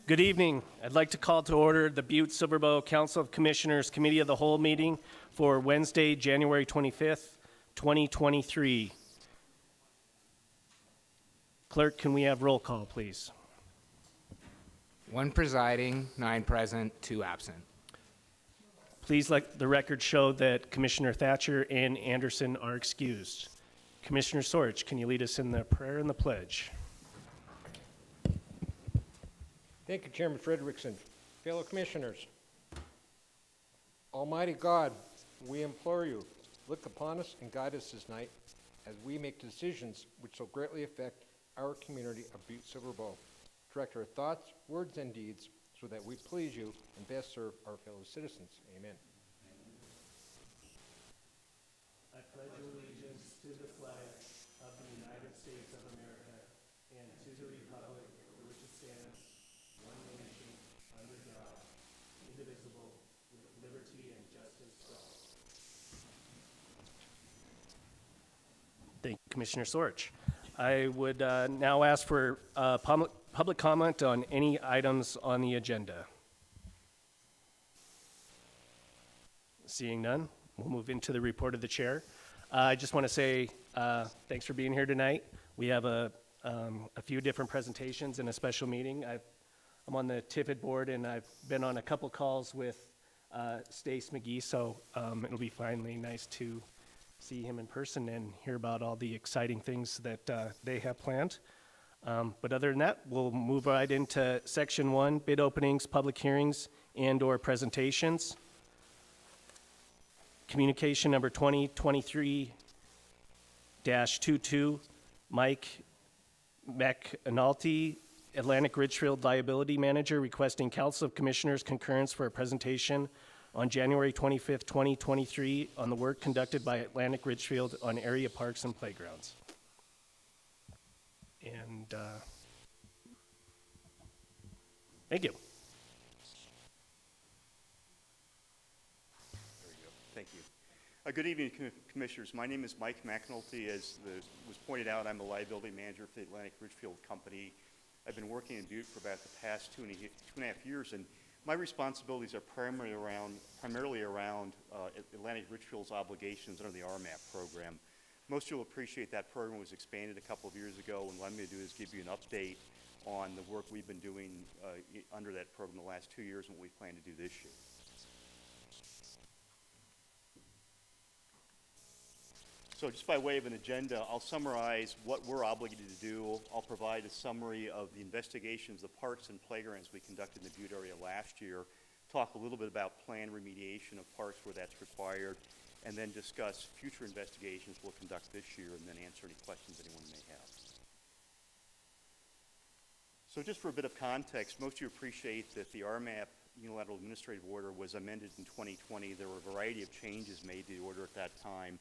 Good evening. I'd like to call to order the Butte-Silver Council of Commissioners Committee of the Whole meeting for Wednesday, January 25th, 2023. Clerk, can we have roll call, please? 1 presiding, 9 present, 2 absent. Please let the record show that Commissioner Thatcher and Anderson are excused. Commissioner Sorge, can you lead us in the prayer and the pledge? Thank you, Chairman Frederickson. Fellow commissioners, Almighty God, we implore you, look upon us and guide us this night as we make decisions which so greatly affect our community of Butte-Silver. Direct our thoughts, words, and deeds so that we please you and best serve our fellow citizens. Amen. I pledge allegiance to the flag of the United States of America and to the republic for which it stands, one nation, under God, indivisible, with liberty and justice for all. Thank you, Commissioner Sorge. I would now ask for public comment on any items on the agenda. Seeing none, we'll move into the report of the chair. I just want to say thanks for being here tonight. We have a few different presentations and a special meeting. I'm on the TIFID board, and I've been on a couple calls with Stace McGee, so it'll be finally nice to see him in person and hear about all the exciting things that they have planned. But other than that, we'll move right into section 1, bid openings, public hearings, and/or presentations. Communication number 2023-22, Mike McAnulty, Atlantic Richfield Liability Manager, requesting Council of Commissioners concurrence for a presentation on January 25th, 2023 on the work conducted by Atlantic Richfield on area parks and playgrounds. And thank you. There we go. Thank you. Good evening, Commissioners. My name is Mike McAnulty. As was pointed out, I'm a liability manager for the Atlantic Richfield Company. I've been working in Butte for about the past two and a half years, and my responsibilities are primarily around Atlantic Richfield's obligations under the RMAP program. Most of you will appreciate that program was expanded a couple of years ago, and what I'm going to do is give you an update on the work we've been doing under that program the last 2 years and what we plan to do this year. So just by way of an agenda, I'll summarize what we're obligated to do. I'll provide a summary of the investigations, the parks and playgrounds we conducted in the Butte area last year, talk a little bit about planned remediation of parks where that's required, and then discuss future investigations we'll conduct this year, and then answer any questions anyone may have. So just for a bit of context, most of you appreciate that the RMAP Unilateral Administrative Order was amended in 2020. There were a variety of changes made to the order at that time.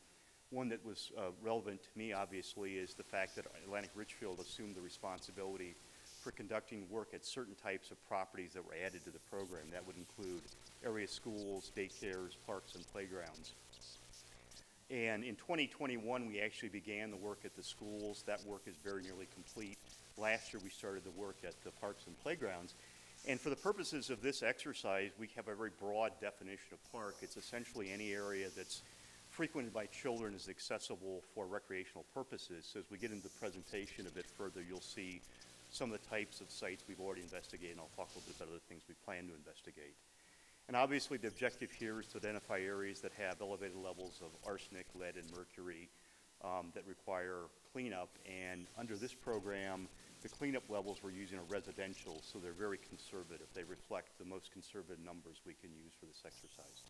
One that was relevant to me, obviously, is the fact that Atlantic Richfield assumed the responsibility for conducting work at certain types of properties that were added to the program. That would include area schools, daycares, parks, and playgrounds. And in 2021, we actually began the work at the schools. That work is very nearly complete. Last year, we started the work at the parks and playgrounds. And for the purposes of this exercise, we have a very broad definition of park. It's essentially any area that's frequented by children is accessible for recreational purposes. So as we get into the presentation a bit further, you'll see some of the types of sites we've already investigated, and I'll talk a little bit about other things we plan to investigate. And obviously the objective here is to identify areas that have elevated levels of arsenic, lead, and mercury that require cleanup. And under this program, the cleanup levels we're using are residential, so they're very conservative. They reflect the most conservative numbers we can use for this exercise.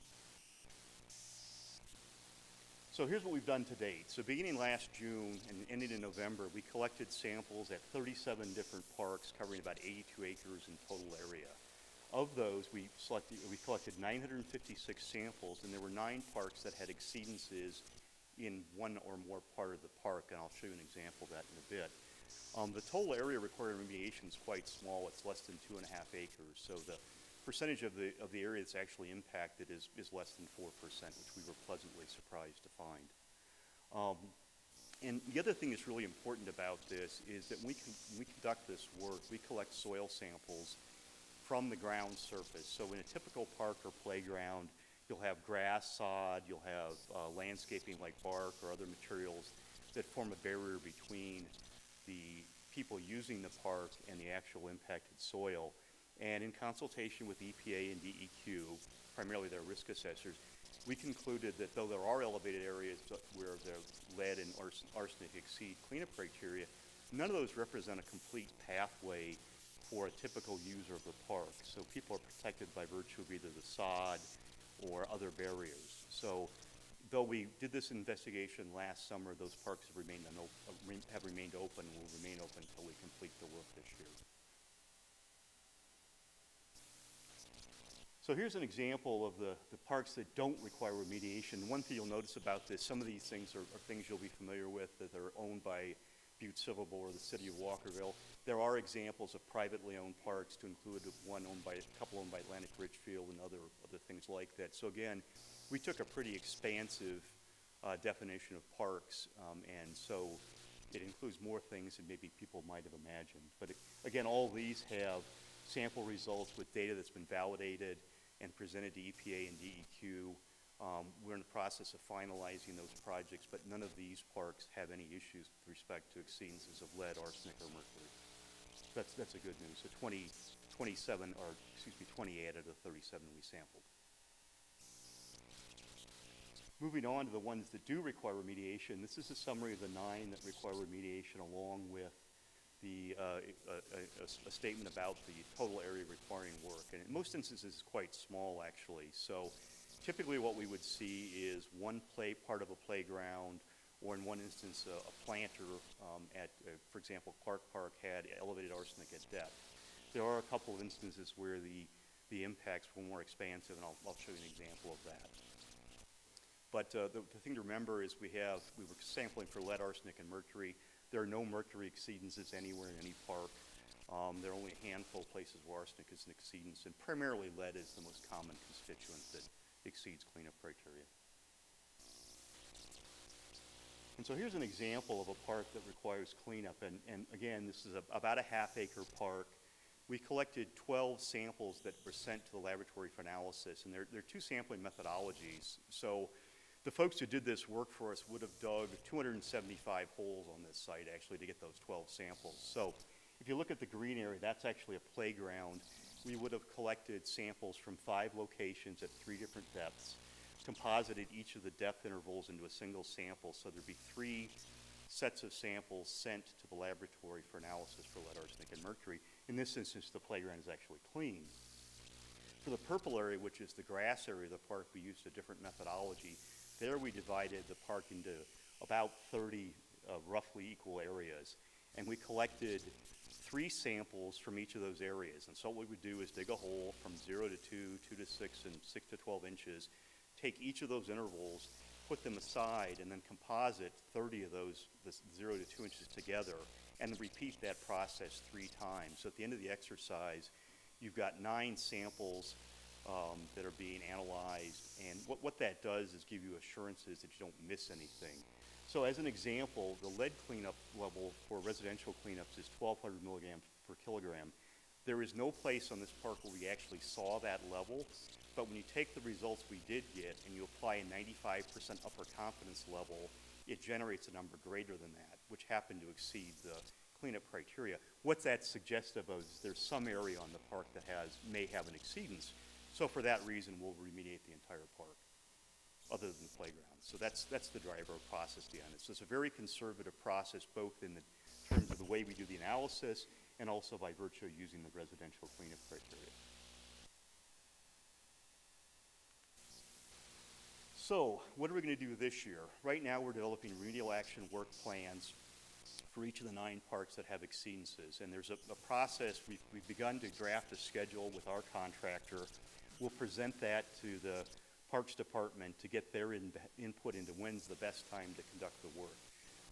So here's what we've done to date. So beginning last June and ending in November, we collected samples at 37 different parks covering about 82 acres in total area. Of those, we collected 956 samples, and there were 9 parks that had exceedances in one or more part of the park, and I'll show you an example of that in a bit. The total area required remediation is quite small. It's less than 2.5 acres, so the percentage of the area that's actually impacted is less than 4%, which we were pleasantly surprised to find. And the other thing that's really important about this is that when we conduct this work, we collect soil samples from the ground surface. So in a typical park or playground, you'll have grass, sod, you'll have landscaping like bark or other materials that form a barrier between the people using the park and the actual impacted soil. And in consultation with EPA and DEQ, primarily their risk assessors, we concluded that though there are elevated areas where the lead and arsenic exceed cleanup criteria, none of those represent a complete pathway for a typical user of the park. So people are protected by virtue of either the sod or other barriers. So though we did this investigation last summer, those parks have remained open and will remain open until we complete the work this year. So here's an example of the parks that don't require remediation. One thing you'll notice about this, some of these things are things you'll be familiar with that are owned by Butte-Silver or the city of Walkerville. There are examples of privately owned parks, to include a couple owned by Atlantic Richfield and other things like that. So again, we took a pretty expansive definition of parks, and so it includes more things than maybe people might have imagined. But again, all these have sample results with data that's been validated and presented to EPA and DEQ. We're in the process of finalizing those projects, but none of these parks have any issues with respect to exceedances of lead, arsenic, or mercury. That's a good news. So 28 out of the 37 we sampled. Moving on to the ones that do require remediation, this is a summary of the 9 that require remediation, along with a statement about the total area requiring work. And in most instances, it's quite small, actually. So typically what we would see is one part of a playground, or in one instance, a planter at, for example, Clark Park had elevated arsenic at depth. There are a couple of instances where the impacts were more expansive, and I'll show you an example of that. But the thing to remember is we were sampling for lead, arsenic, and mercury. There are no mercury exceedances anywhere in any park. There are only a handful of places where arsenic is an exceedance, and primarily lead is the most common constituent that exceeds cleanup criteria. And so here's an example of a park that requires cleanup, and again, this is about a half-acre park. We collected 12 samples that were sent to the laboratory for analysis, and there are 2 sampling methodologies. So the folks who did this work for us would have dug 275 holes on this site, actually, to get those 12 samples. So if you look at the green area, that's actually a playground. We would have collected samples from 5 locations at 3 different depths, composited each of the depth intervals into a single sample, so there'd be 3 sets of samples sent to the laboratory for analysis for lead, arsenic, and mercury. In this instance, the playground is actually clean. For the purple area, which is the grass area of the park, we used a different methodology. There we divided the park into about 30 roughly equal areas, and we collected 3 samples from each of those areas. And so what we would do is dig a hole from 0 to 2, 2 to 6, and 6 to 12 inches, take each of those intervals, put them aside, and then composite 30 of those, 0 to 2 inches together, and then repeat that process 3 times. So at the end of the exercise, you've got 9 samples that are being analyzed, and what that does is give you assurances that you don't miss anything. So as an example, the lead cleanup level for residential cleanups is 1,200 milligrams per kilogram. There is no place on this park where we actually saw that level, but when you take the results we did get and you apply a 95% upper confidence level, it generates a number greater than that, which happened to exceed the cleanup criteria. What that's suggestive of is there's some area on the park that may have an exceedance. So for that reason, we'll remediate the entire park, other than the playground. So that's the driver of process behind it. So it's a very conservative process, both in terms of the way we do the analysis and also by virtue of using the residential cleanup criteria. So what are we going to do this year? Right now we're developing remedial action work plans for each of the 9 parks that have exceedances. And there's a process. We've begun to draft a schedule with our contractor. We'll present that to the Parks Department to get their input into when's the best time to conduct the work.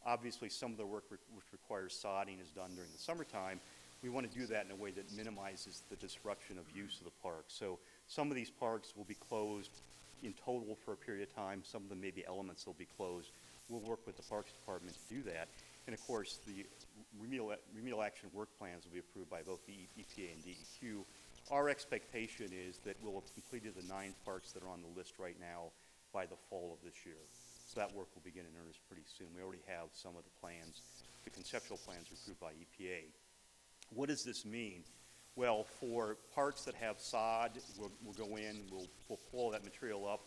Obviously, some of the work which requires sodding is done during the summertime. We want to do that in a way that minimizes the disruption of use of the park. So some of these parks will be closed in total for a period of time. Some of them may be elements that will be closed. We'll work with the Parks Department to do that. And of course, the remedial action work plans will be approved by both the EPA and DEQ Our expectation is that we'll have completed the 9 parks that are on the list right now by the fall of this year. So that work will begin in earnest pretty soon. We already have some of the plans. The conceptual plans are approved by EPA. What does this mean? Well, for parks that have sod, we'll go in, we'll pull that material up,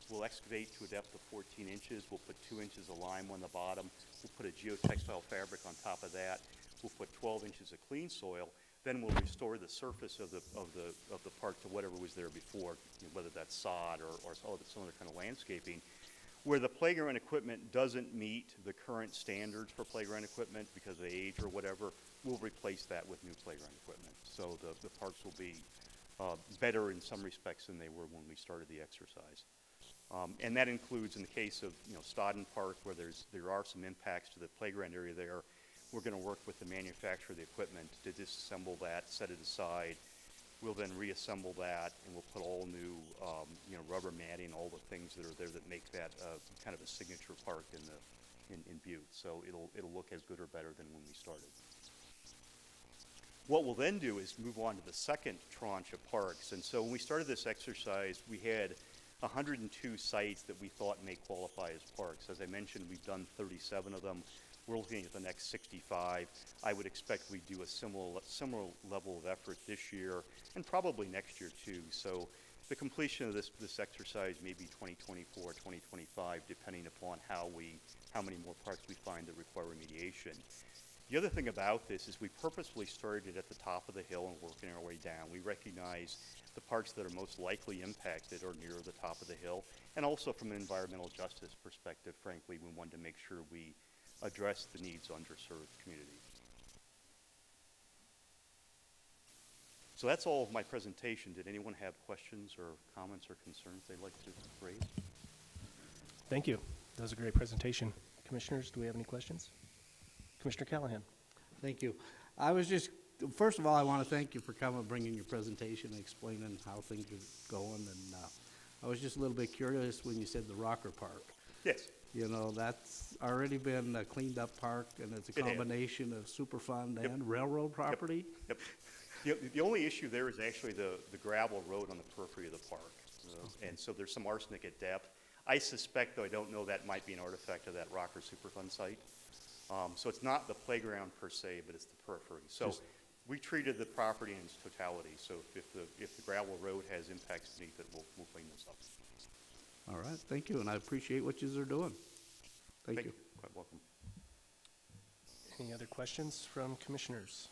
we'll excavate to a depth of 14 inches, we'll put 2 inches of lime on the bottom, we'll put a geotextile fabric on top of that, we'll put 12 inches of clean soil, then we'll restore the surface of the park to whatever was there before, whether that's sod or some other kind of landscaping. Where the playground equipment doesn't meet the current standards for playground equipment because of age or whatever, we'll replace that with new playground equipment. So the parks will be better in some respects than they were when we started the exercise. And that includes, in the case of Stodden Park, where there are some impacts to the playground area there, we're going to work with the manufacturer of the equipment to disassemble that, set it aside. We'll then reassemble that, and we'll put all new, rubber matting, all the things that are there that make that kind of a signature park in Butte. So it'll look as good or better than when we started. What we'll then do is move on to the second tranche of parks. And so when we started this exercise, we had 102 sites that we thought may qualify as parks. As I mentioned, we've done 37 of them. We're looking at the next 65. I would expect we do a similar level of effort this year and probably next year too. So the completion of this exercise may be 2024, 2025, depending upon how many more parks we find that require remediation. The other thing about this is we purposefully started at the top of the hill and working our way down. We recognize the parks that are most likely impacted are near the top of the hill, and also from an environmental justice perspective, frankly, we wanted to make sure we address the needs of underserved communities. So that's all of my presentation. Did anyone have questions or comments or concerns they'd like to raise? Thank you. That was a great presentation. Commissioners, do we have any questions? Commissioner Callahan. Thank you. First of all, I want to thank you for coming, bringing your presentation and explaining how things are going. And I was just a little bit curious when you said the Rocker Park. Yes. That's already been a cleaned up park, and it's a It has. combination of Superfund Yep. and railroad property. Yep. The only issue there is actually the gravel road on the periphery of the park. And so there's some arsenic at depth. I suspect, though I don't know, that might be an artifact of that Rocker Superfund site. So it's not the playground per se, but it's the periphery. So we treated the property in its totality. So if the gravel road has impacts beneath it, we'll clean those up. All right, thank you, and I appreciate what you are doing. Thank you. Quite welcome. Any other questions from commissioners?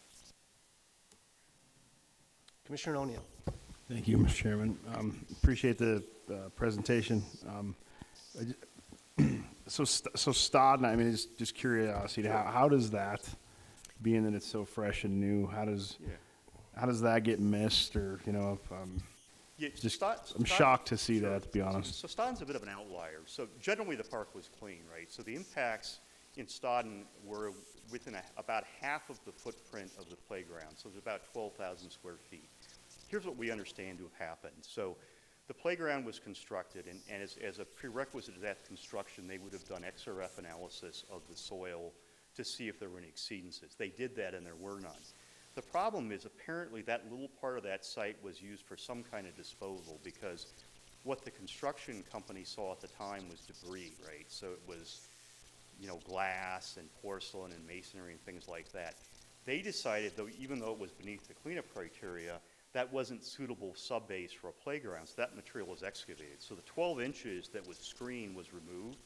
Commissioner O'Neill. Thank you, Mr. Chairman. Appreciate the presentation. So Stodden, I mean, just curiosity, how does that, being that it's so fresh and new, how does that get missed, or Yeah, just I'm shocked to see that, to be honest. So Stodden's a bit of an outlier. So generally the park was clean, right? So the impacts in Stodden were within about half of the footprint of the playground. So there's about 12,000 square feet. Here's what we understand to have happened. So the playground was constructed, and as a prerequisite to that construction, they would have done XRF analysis of the soil to see if there were any exceedances. They did that, and there were none. The problem is apparently that little part of that site was used for some kind of disposal, because what the construction company saw at the time was debris, right? So it was, glass and porcelain and masonry and things like that. They decided, even though it was beneath the cleanup criteria, that wasn't suitable subbase for a playground, so that material was excavated. So the 12 inches that was screened was removed.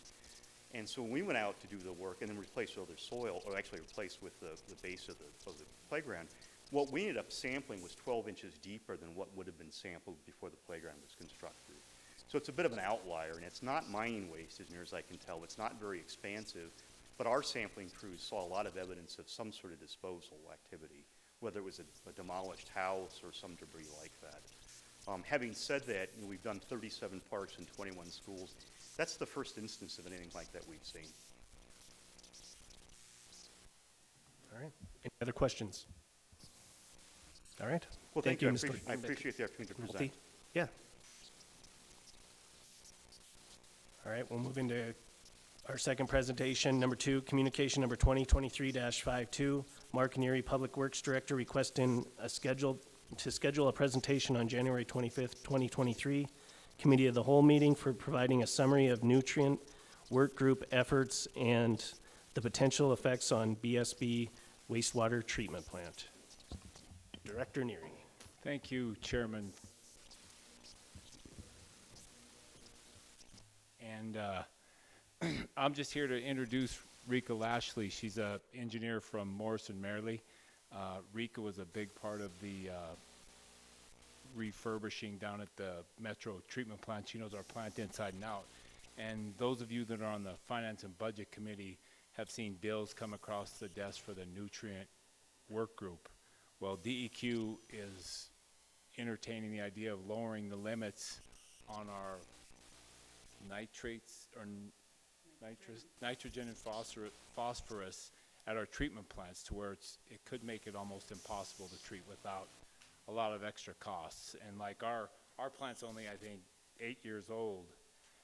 And so when we went out to do the work and then replace other soil, or actually replace with the base of the playground, what we ended up sampling was 12 inches deeper than what would have been sampled before the playground was constructed. So it's a bit of an outlier, and it's not mining waste as near as I can tell. It's not very expansive, but our sampling crews saw a lot of evidence of some sort of disposal activity, whether it was a demolished house or some debris like that. Having said that, we've done 37 parks and 21 schools. That's the first instance of anything like that we've seen. All right. Any other questions? All right. Well, thank you. Mr. I appreciate the opportunity to present. Yeah. All right, we'll move into our second presentation, number 2, communication number 2023-52, Mark Neary, Public Works Director, requesting a scheduled to schedule a presentation on January 25th, 2023, Committee of the Whole meeting for providing a summary of nutrient work group efforts and the potential effects on BSB wastewater treatment plant. Director Neary. Thank you, Chairman. And I'm just here to introduce Rika Lashley. She's an engineer from Morrison Merrily. Rika was a big part of the refurbishing down at the Metro Treatment Plant. She knows our plant inside and out. And those of you that are on the Finance and Budget Committee have seen bills come across the desk for the nutrient work group. Well, DEQ is entertaining the idea of lowering the limits on our nitrates or nitrogen and phosphorus at our treatment plants to where it could make it almost impossible to treat without a lot of extra costs. And like our plant's only, I think, 8 years old,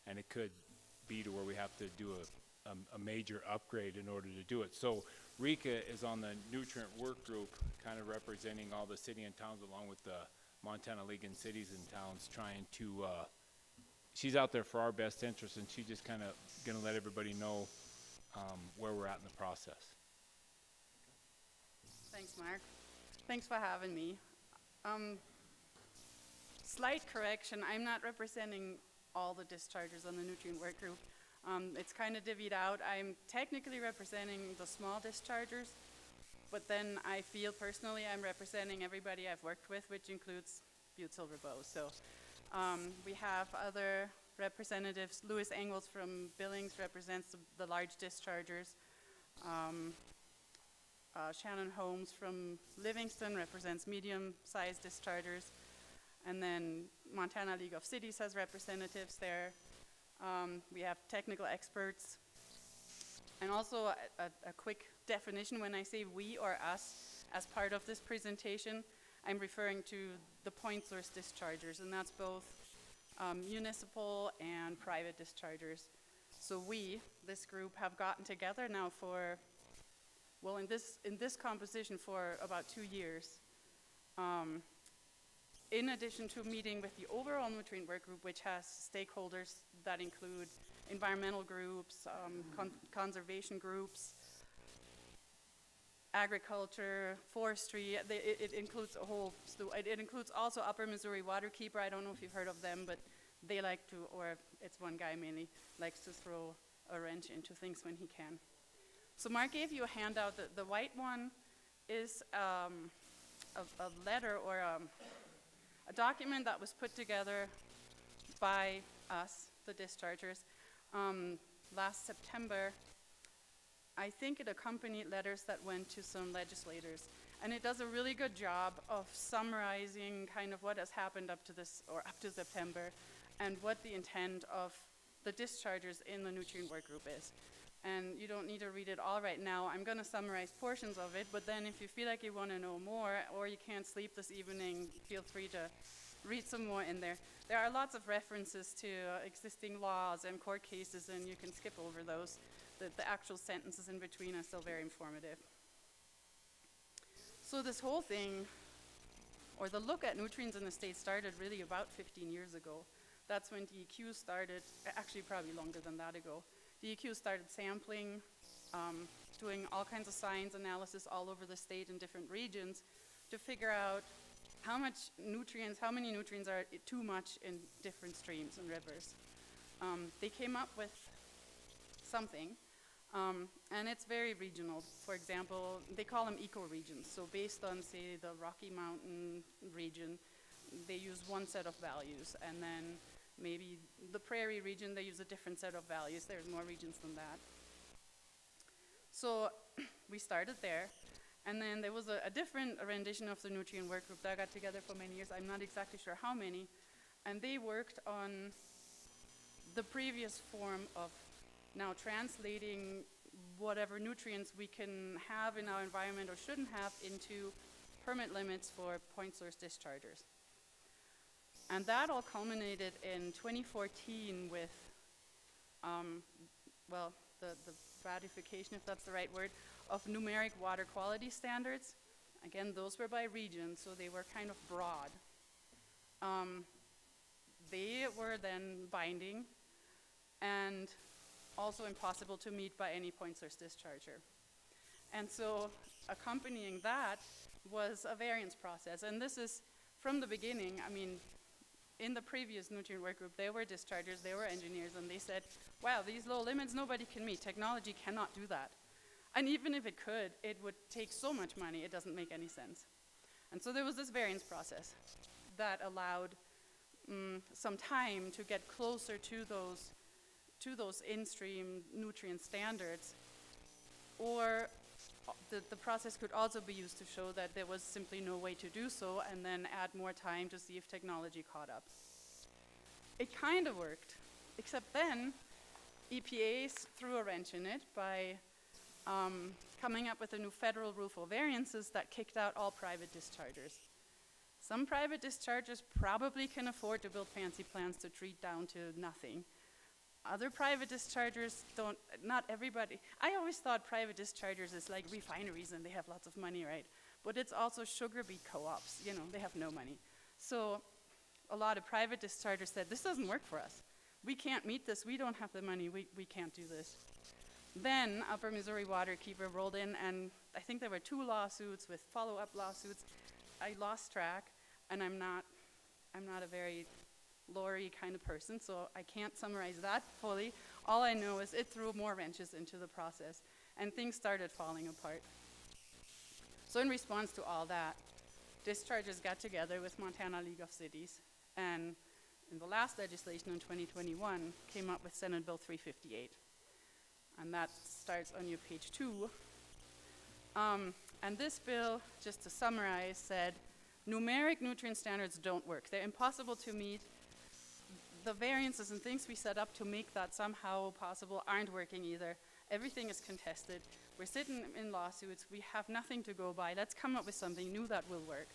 and it could be to where we have to do a major upgrade in order to do it. So Rika is on the nutrient work group, kind of representing all the city and towns along with the Montana League and Cities and Towns, trying to, she's out there for our best interest, and she's just kind of gonna let everybody know where we're at in the process. Thanks, Mark. Thanks for having me. Slight correction, I'm not representing all the dischargers on the nutrient work group. It's kind of divvied out. I'm technically representing the small dischargers, but then I feel personally I'm representing everybody I've worked with, which includes Butte-Silver. So we have other representatives. Louis Engels from Billings represents the large dischargers. Shannon Holmes from Livingston represents medium-sized dischargers. And then Montana League of Cities has representatives there. We have technical experts. And also a quick definition, when I say we or us as part of this presentation, I'm referring to the point source dischargers, and that's both municipal and private dischargers. So we, this group, have gotten together now for, well, in this composition for about 2 years. In addition to meeting with the overall nutrient work group, which has stakeholders that include environmental groups, conservation groups, agriculture, forestry. It includes a whole slew. It includes also Upper Missouri Waterkeeper. I don't know if you've heard of them, but they like to, or it's one guy mainly, likes to throw a wrench into things when he can. So Mark gave you a handout. The white one is a letter or a document that was put together by us, the dischargers, last September. I think it accompanied letters that went to some legislators. And it does a really good job of summarizing kind of what has happened up to this, or up to September, and what the intent of the dischargers in the nutrient work group is. And you don't need to read it all right now. I'm going to summarize portions of it, but then if you feel like you want to know more, or you can't sleep this evening, feel free to read some more in there. There are lots of references to existing laws and court cases, and you can skip over those. The actual sentences in between are still very informative. So this whole thing, or the look at nutrients in the state, started really about 15 years ago. That's when DEQ started, actually probably longer than that ago. DEQ started sampling, doing all kinds of science analysis all over the state in different regions to figure out how many nutrients are too much in different streams and rivers. They came up with something, and it's very regional. For example, they call them ecoregions. So based on, say, the Rocky Mountain region, they use one set of values, and then maybe the prairie region, they use a different set of values. There's more regions than that. So we started there, and then there was a different rendition of the nutrient work group that got together for many years. I'm not exactly sure how many, and they worked on the previous form of now translating whatever nutrients we can have in our environment or shouldn't have into permit limits for point source dischargers. And that all culminated in 2014 with, the ratification, if that's the right word, of numeric water quality standards. Again, those were by region, so they were kind of broad. They were then binding and also impossible to meet by any point source discharger. And so accompanying that was a variance process. And this is from the beginning. I mean, in the previous nutrient work group, there were dischargers, there were engineers, and they said, wow, these low limits nobody can meet. Technology cannot do that. And even if it could, it would take so much money, it doesn't make any sense. And so there was this variance process that allowed some time to get closer to those in-stream nutrient standards. Or the process could also be used to show that there was simply no way to do so, and then add more time to see if technology caught up. It kind of worked, except then EPA threw a wrench in it by coming up with a new federal rule for variances that kicked out all private dischargers. Some private dischargers probably can afford to build fancy plants to treat down to nothing. Other private dischargers don't, not everybody. I always thought private dischargers is like refineries and they have lots of money, right? But it's also sugar beet co-ops, you know, they have no money. So a lot of private dischargers said, this doesn't work for us. We can't meet this, we don't have the money, we can't do this. Then Upper Missouri Waterkeeper rolled in, and I think there were 2 lawsuits with follow-up lawsuits. I lost track, and I'm not a very lawyer kind of person, so I can't summarize that fully. All I know is it threw more wrenches into the process, and things started falling apart. So in response to all that, dischargers got together with Montana League of Cities, and in the last legislation in 2021, came up with Senate Bill 358. And that starts on your page 2. And this bill, just to summarize, said numeric nutrient standards don't work. They're impossible to meet. The variances and things we set up to make that somehow possible aren't working either. Everything is contested. We're sitting in lawsuits. We have nothing to go by. Let's come up with something new that will work.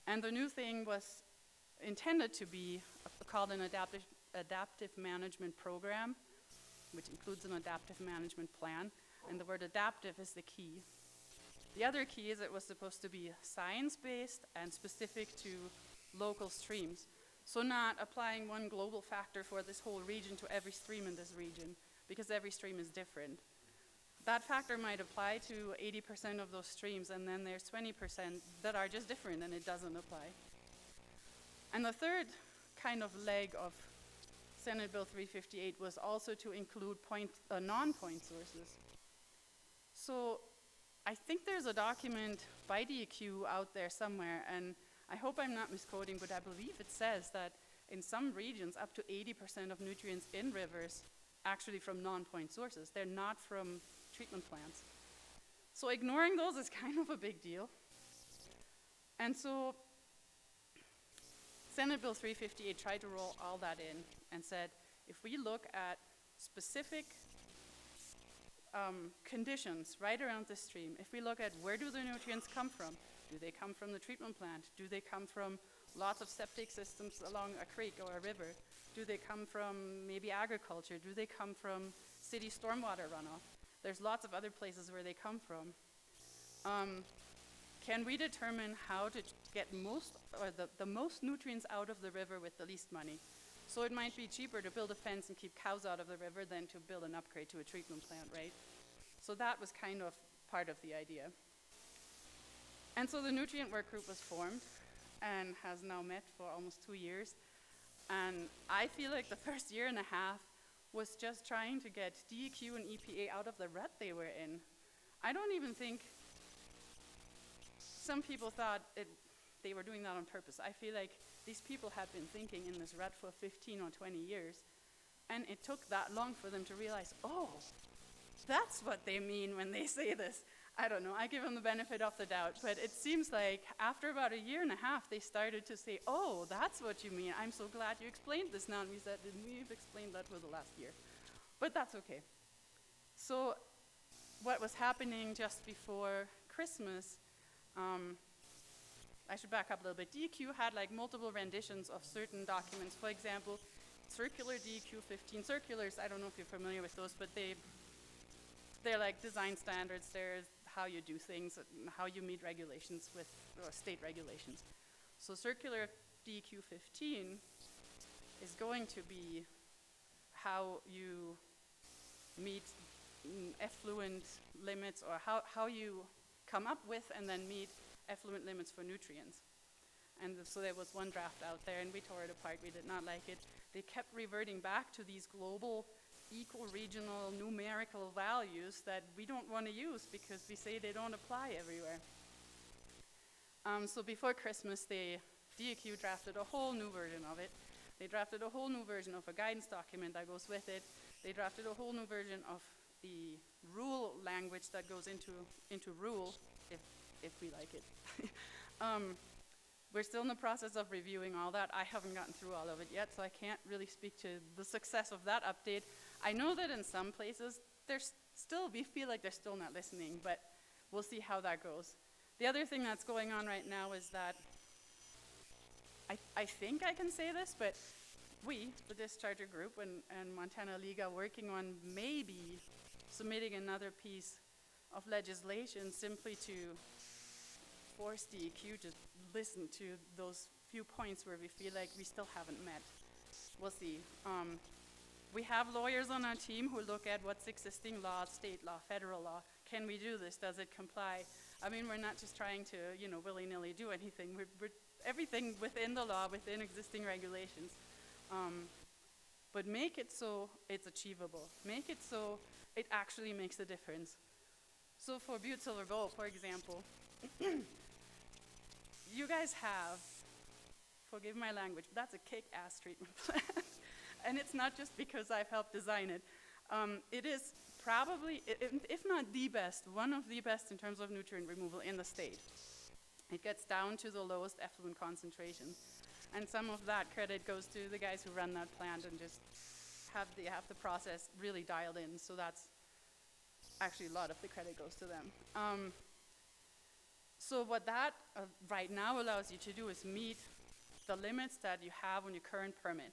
And the new thing was intended to be called an adaptive management program, which includes an adaptive management plan. And the word adaptive is the key. The other key is it was supposed to be science-based and specific to local streams. So not applying one global factor for this whole region to every stream in this region, because every stream is different. That factor might apply to 80% of those streams, and then there's 20% that are just different and it doesn't apply. And the third kind of leg of Senate Bill 358 was also to include non-point sources. So I think there's a document by DEQ out there somewhere, and I hope I'm not misquoting, but I believe it says that in some regions up to 80% of nutrients in rivers actually from non-point sources. They're not from treatment plants. So ignoring those is kind of a big deal. And so Senate Bill 358 tried to roll all that in and said, if we look at specific conditions right around the stream, if we look at where do the nutrients come from, do they come from the treatment plant? Do they come from lots of septic systems along a creek or a river? Do they come from maybe agriculture? Do they come from city stormwater runoff? There's lots of other places where they come from. Can we determine how to get the most nutrients out of the river with the least money? So it might be cheaper to build a fence and keep cows out of the river than to build an upgrade to a treatment plant, right? So that was kind of part of the idea. And so the nutrient work group was formed and has now met for almost 2 years. And I feel like the first year and a half was just trying to get DEQ and EPA out of the rut they were in. I don't even think some people thought they were doing that on purpose. I feel like these people have been thinking in this rut for 15 or 20 years, and it took that long for them to realize, oh, that's what they mean when they say this. I don't know, I give them the benefit of the doubt, but it seems like after about a year and a half, they started to say, oh, that's what you mean. I'm so glad you explained this now. And we said, we've explained that for the last year. But that's okay. So what was happening just before Christmas, I should back up a little bit. DEQ had like multiple renditions of certain documents. For example, circular DEQ 15 circulars. I don't know if you're familiar with those, but they're like design standards. There's how you do things, and how you meet regulations with, or state regulations. So circular DEQ 15 is going to be how you meet effluent limits, or how you come up with and then meet effluent limits for nutrients. And so there was one draft out there, and we tore it apart. We did not like it. They kept reverting back to these global, eco-regional, numerical values that we don't want to use because we say they don't apply everywhere. So before Christmas, DEQ drafted a whole new version of it. They drafted a whole new version of a guidance document that goes with it. They drafted a whole new version of the rule language that goes into rule, if we like it. We're still in the process of reviewing all that. I haven't gotten through all of it yet, so I can't really speak to the success of that update. I know that in some places, we feel like they're still not listening, but we'll see how that goes. The other thing that's going on right now is that, I think I can say this, but we, the Discharger Group and Montana League, are working on maybe submitting another piece of legislation simply to force DEQ to listen to those few points where we feel like we still haven't met. We'll see. We have lawyers on our team who look at what's existing law, state law, federal law. Can we do this? Does it comply? I mean, we're not just trying to, willy-nilly do anything. We're everything within the law, within existing regulations. But make it so it's achievable. Make it so it actually makes a difference. So for Butte-Silver Bowl, for example, you guys have, forgive my language, but that's a kick-ass treatment plan. And it's not just because I've helped design it. It is probably, if not the best, one of the best in terms of nutrient removal in the state. It gets down to the lowest effluent concentration. And some of that credit goes to the guys who run that plant and just have the process really dialed in. So that's actually a lot of the credit goes to them. So what that right now allows you to do is meet the limits that you have on your current permit.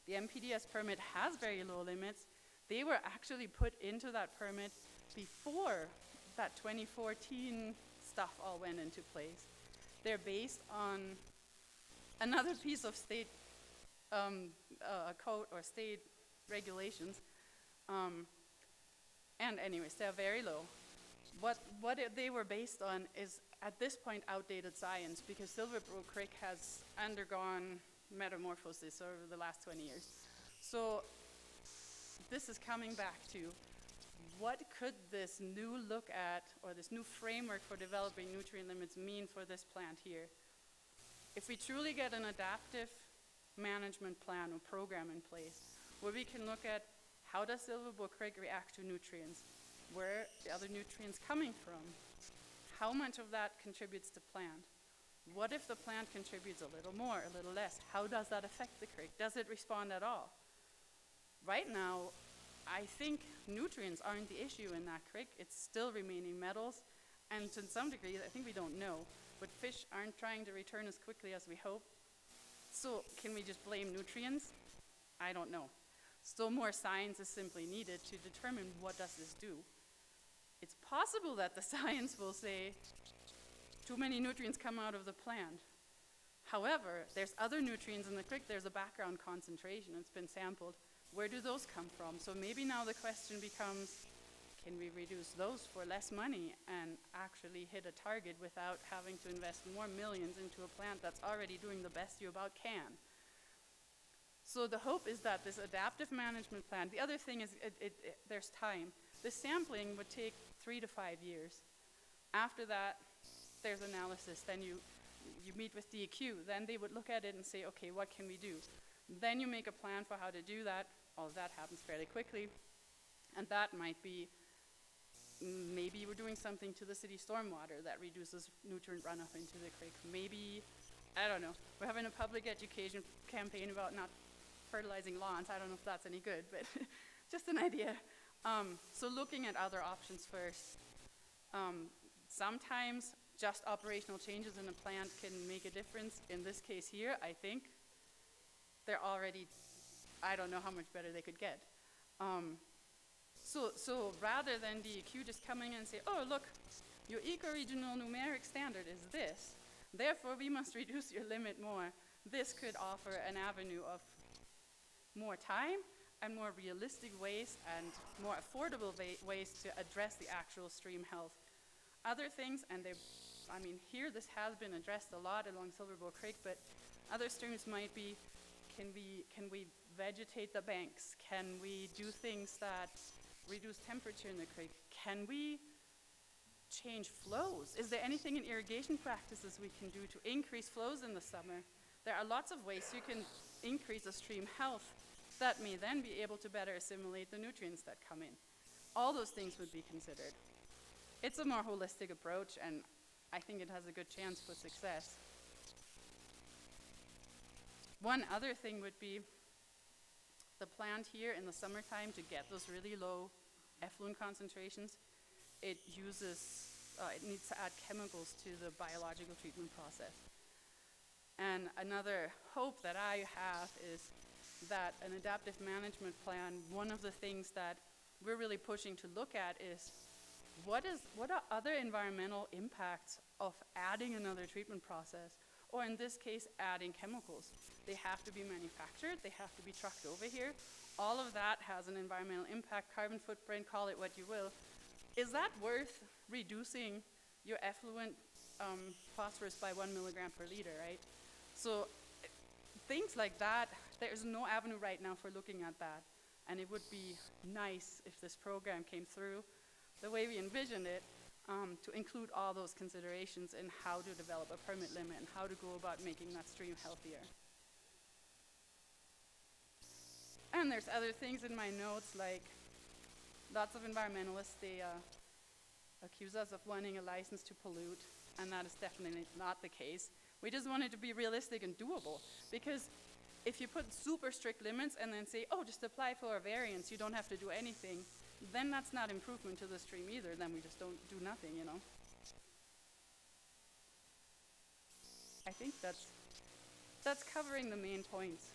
The MPDS permit has very low limits. They were actually put into that permit before that 2014 stuff all went into place. They're based on another piece of state code or state regulations. And anyways, they're very low. What they were based on is, at this point, outdated science, because Silverbrook Creek has undergone metamorphosis over the last 20 years. So this is coming back to, what could this new look at, or this new framework for developing nutrient limits mean for this plant here? If we truly get an adaptive management plan or program in place, where we can look at how does Silverbrook Creek react to nutrients? Where are the other nutrients coming from? How much of that contributes to plant? What if the plant contributes a little more, a little less? How does that affect the creek? Does it respond at all? Right now, I think nutrients aren't the issue in that creek. It's still remaining metals, and to some degree, I think we don't know, but fish aren't trying to return as quickly as we hope. So can we just blame nutrients? I don't know. Still more science is simply needed to determine what does this do. It's possible that the science will say too many nutrients come out of the plant. However, there's other nutrients in the creek. There's a background concentration. It's been sampled. Where do those come from? So maybe now the question becomes, can we reduce those for less money and actually hit a target without having to invest more millions into a plant that's already doing the best you about can? So the hope is that this adaptive management plan, the other thing is there's time. The sampling would take 3 to 5 years. After that, there's analysis. Then you meet with DEQ. Then they would look at it and say, okay, what can we do? Then you make a plan for how to do that. All of that happens fairly quickly. And that might be, maybe we're doing something to the city stormwater that reduces nutrient runoff into the creek. Maybe, I don't know, we're having a public education campaign about not fertilizing lawns. I don't know if that's any good, but just an idea. So looking at other options first. Sometimes just operational changes in a plant can make a difference. In this case here, I think they're already, I don't know how much better they could get. So rather than DEQ just coming in and say, oh, look, your ecoregional numeric standard is this, therefore we must reduce your limit more. This could offer an avenue of more time and more realistic ways and more affordable ways to address the actual stream health. Other things, and here this has been addressed a lot along Silver Bow Creek, but other streams might be, can we vegetate the banks? Can we do things that reduce temperature in the creek? Can we change flows? Is there anything in irrigation practices we can do to increase flows in the summer? There are lots of ways you can increase the stream health that may then be able to better assimilate the nutrients that come in. All those things would be considered. It's a more holistic approach, and I think it has a good chance for success. One other thing would be the plant here in the summertime to get those really low effluent concentrations. It needs to add chemicals to the biological treatment process. And another hope that I have is that an adaptive management plan, one of the things that we're really pushing to look at is what are other environmental impacts of adding another treatment process, or in this case, adding chemicals. They have to be manufactured, they have to be trucked over here. All of that has an environmental impact, carbon footprint, call it what you will. Is that worth reducing your effluent phosphorus by 1 milligram per liter, right? So things like that, there's no avenue right now for looking at that. And it would be nice if this program came through the way we envisioned it, to include all those considerations in how to develop a permit limit and how to go about making that stream healthier. And there's other things in my notes, like lots of environmentalists, they accuse us of wanting a license to pollute, and that is definitely not the case. We just want it to be realistic and doable, because if you put super strict limits and then say, oh, just apply for a variance, you don't have to do anything, then that's not improvement to the stream either, then we just don't do nothing, you know? I think that's covering the main points.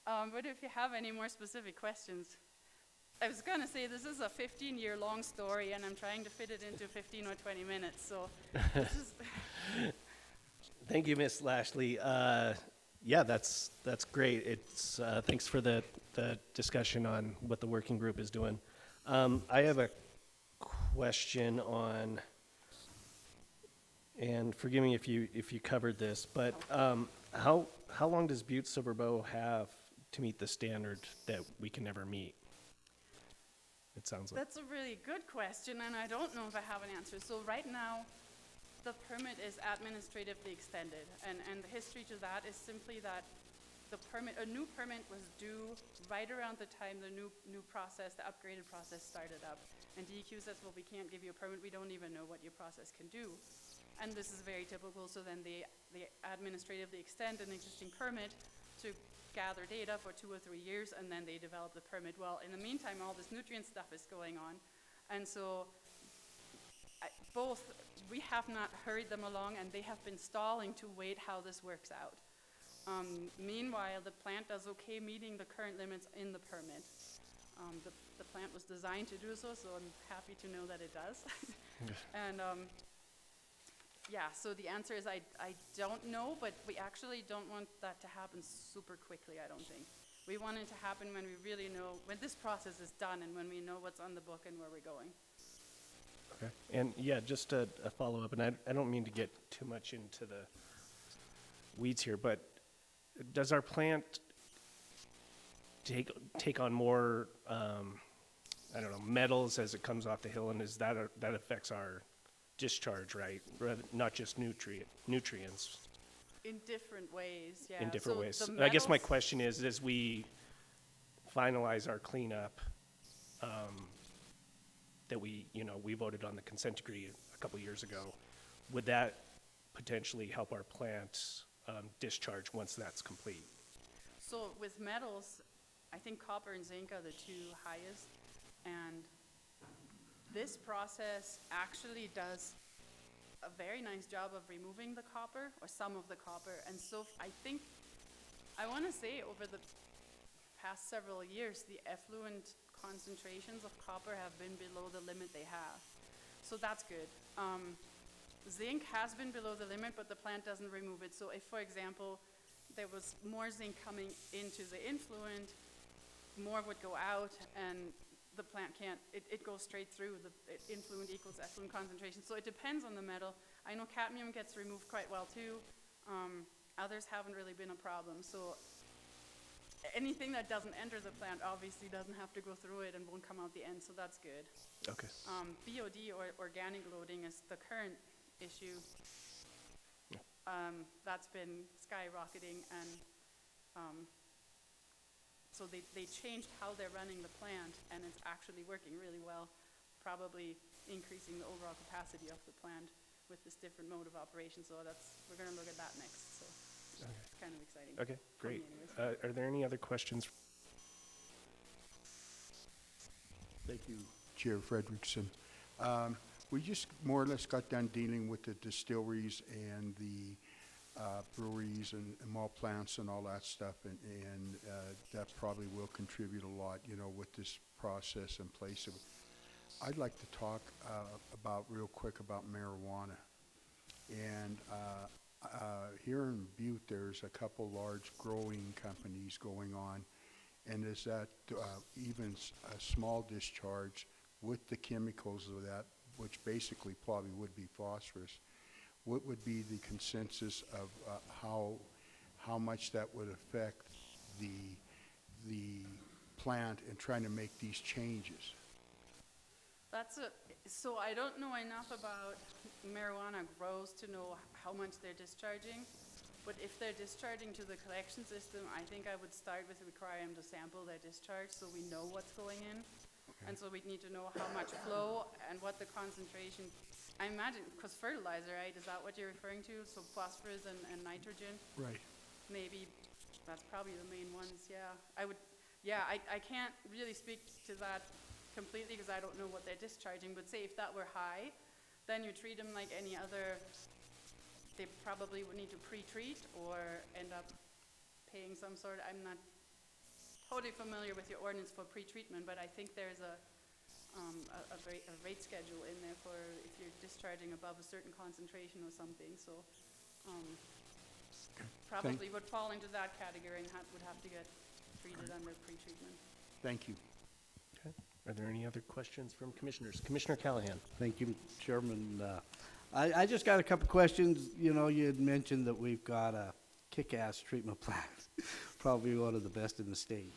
But if you have any more specific questions, I was gonna say this is a 15-year-long story and I'm trying to fit it into 15 or 20 minutes, so just Thank you, Ms. Lashley. Yeah, that's great. It's thanks for the discussion on what the working group is doing. I have a question on, and forgive me if you covered this, but how long does Butte-Silver Bow have to meet the standard that we can never meet? It sounds like. that's a really good question, and I don't know if I have an answer. So right now, the permit is administratively extended, and the history to that is simply that a new permit was due right around the time the new process, the upgraded process started up. And DEQ says, well, we can't give you a permit, we don't even know what your process can do. And this is very typical, so then they administratively extend an existing permit to gather data for 2 or 3 years, and then they develop the permit. Well, in the meantime, all this nutrient stuff is going on, and so we have not hurried them along, and they have been stalling to wait how this works out. Meanwhile, the plant does okay meeting the current limits in the permit. The plant was designed to do so I'm happy to know that it does. And yeah, so the answer is I don't know, but we actually don't want that to happen super quickly, I don't think. We want it to happen when we really know, when this process is done and when we know what's on the book and where we're going. Okay. And yeah, just a follow-up, and I don't mean to get too much into the weeds here, but does our plant take on more, I don't know, metals as it comes off the hill, and is that affects our discharge, right? Not just nutrients. In different ways, yeah. In different So ways. the I guess my metals- question is, as we finalize our cleanup, that we voted on the consent decree a couple years ago, would that potentially help our plant discharge once that's complete? So with metals, I think copper and zinc are the 2 highest, and this process actually does a very nice job of removing the copper, or some of the copper, and so I want to say over the past several years, the effluent concentrations of copper have been below the limit they have. So that's good. Zinc has been below the limit, but the plant doesn't remove it. So if, for example, there was more zinc coming into the influent, more would go out, and the plant can't, it goes straight through. The influent equals effluent concentration. So it depends on the metal. I know cadmium gets removed quite well too. Others haven't really been a problem. So anything that doesn't enter the plant obviously doesn't have to go through it and won't come out the end, so that's good. Okay. BOD, or organic loading, is the current issue. That's been skyrocketing, and so they changed how they're running the plant, and it's actually working really well, probably increasing the overall capacity of the plant with this different mode of operation. So we're going to look at that next. So it's kind of exciting. Okay, for me great. anyways. Are there any other questions? Thank you, Chair Frederickson. We just more or less got done dealing with the distilleries and the breweries and malt plants and all that stuff, and that probably will contribute a lot, with this process in place. I'd like to talk real quick about marijuana. And here in Butte, there's a couple large growing companies going on, and is that even a small discharge with the chemicals of that, which basically probably would be phosphorus, what would be the consensus of how much that would affect the plant in trying to make these changes? So I don't know enough about marijuana grows to know how much they're discharging, but if they're discharging to the collection system, I think I would start with requiring them to sample their discharge so we know what's going in. And so we'd need to know how much flow and what the concentration, I imagine, because fertilizer, right, is that what you're referring to? So phosphorus and nitrogen? Right. Maybe, that's probably the main ones, yeah. I can't really speak to that completely because I don't know what they're discharging, but say if that were high, then you treat them like any other, they probably would need to pre-treat or end up paying some sort, I'm not totally familiar with your ordinance for pre-treatment, but I think there's a rate schedule in there for if you're discharging above a certain concentration or something, so probably would fall into that category and would have to get treated under pre-treatment. Thank you. Okay. Are there any other questions from commissioners? Commissioner Callahan. Thank you, Chairman. I just got a couple questions. You had mentioned that we've got a kick-ass treatment plant, probably one of the best in the state.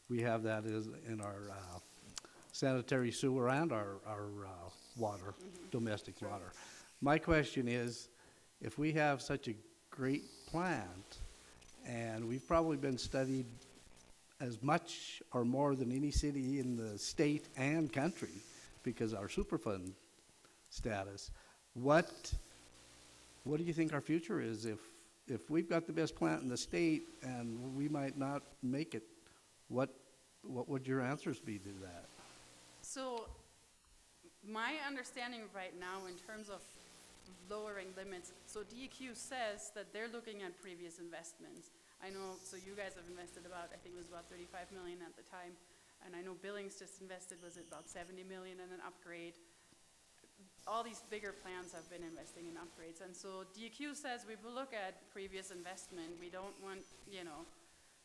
We have that in our sanitary sewer and our water, domestic water. My question is, if we have such a great plant, and we've probably been studied as much or more than any city in the state and country because our Superfund status, what do you think our future is if we've got the best plant in the state and we might not make it? What would your answers be to that? So my understanding right now in terms of lowering limits, so DEQ says that they're looking at previous investments. I know, so you guys have invested about, I think it was about 35 million at the time, and I know Billings just invested, was it about 70 million in an upgrade? All these bigger plans have been investing in upgrades, and so DEQ says we will look at previous investment. We don't want,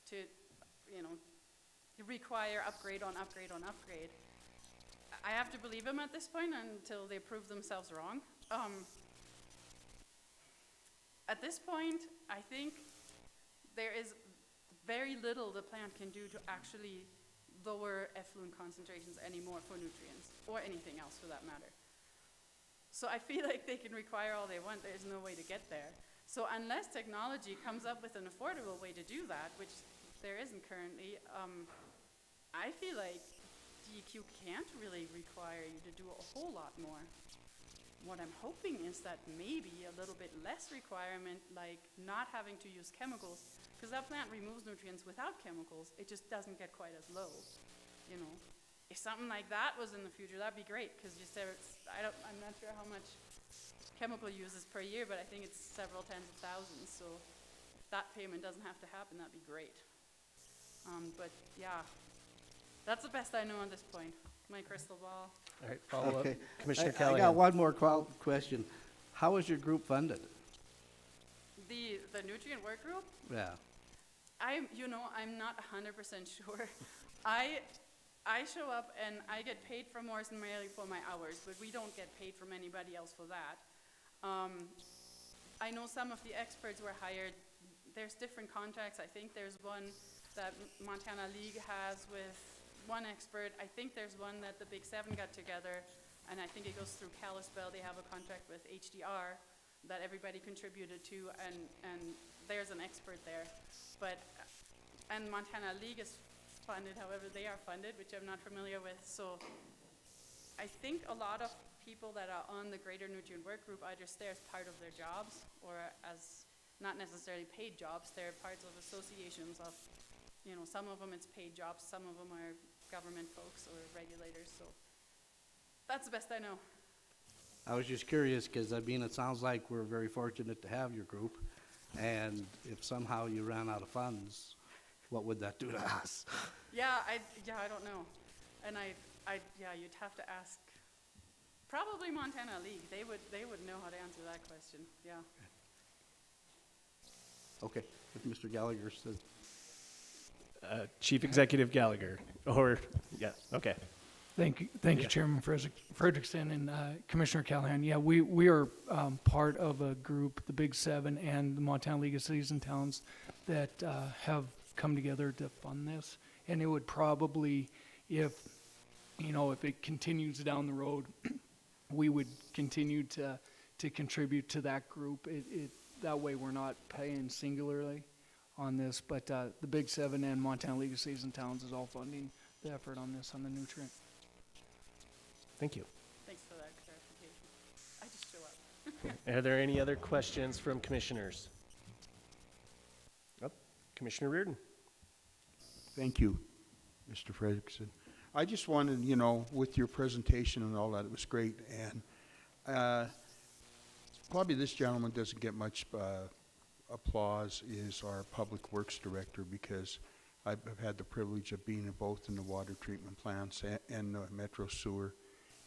to require upgrade on upgrade on upgrade. I have to believe them at this point until they prove themselves wrong. At this point, I think there is very little the plant can do to actually lower effluent concentrations anymore for nutrients, or anything else for that matter. So I feel like they can require all they want. There's no way to get there. So unless technology comes up with an affordable way to do that, which there isn't currently, I feel like DEQ can't really require you to do a whole lot more. What I'm hoping is that maybe a little bit less requirement, like not having to use chemicals, because that plant removes nutrients without chemicals, it just doesn't get quite as low, If something like that was in the future, that'd be great, because you said I'm not sure how much chemical use is per year, but I think it's several tens of thousands, so if that payment doesn't have to happen, that'd be great. But yeah, that's the best I know at this point. My crystal ball. All right, follow up. Okay. Commissioner I Callahan. got one more question. How is your group funded? The nutrient work group, Yeah. I'm not 100% sure. I show up and I get paid from Morrison Merely for my hours, but we don't get paid from anybody else for that. I know some of the experts were hired. There's different contacts. I think there's one that Montana League has with one expert. I think there's one that the Big Seven got together, and I think it goes through Kalispell. They have a contract with HDR that everybody contributed to, and there's an expert there. And Montana League is funded, however they are funded, which I'm not familiar with. So I think a lot of people that are on the Greater Nutrient Work Group either stay as part of their jobs or as not necessarily paid jobs. They're parts of associations of, some of them it's paid jobs, some of them are government folks or regulators. So that's the best I know. I was just curious, because, it sounds like we're very fortunate to have your group, and if somehow you ran out of funds, what would that do to us? I don't know. And you'd have to ask, probably Montana League. They would know how to answer that question, yeah. Okay, if Mr. Gallagher says, Chief Executive Gallagher, yeah, okay. Thank you, Yeah. Chairman Frederickson and Commissioner Callahan. Yeah, we are part of a group, the Big Seven and the Montana League of Cities and Towns, that have come together to fund this. And it would probably, if it continues down the road, we would continue to contribute to that group. That way we're not paying singularly on this, but the Big Seven and Montana League of Cities and Towns is all funding the effort on this, on the nutrient. Thank you. Thanks for that clarification. I just show up. Are there any other questions from commissioners? Oh, Commissioner Reardon. Thank you, Mr. Frederickson. I just wanted, with your presentation and all that, it was great. And probably this gentleman doesn't get much applause, is our Public Works Director, because I've had the privilege of being both in the water treatment plants and the Metro Sewer,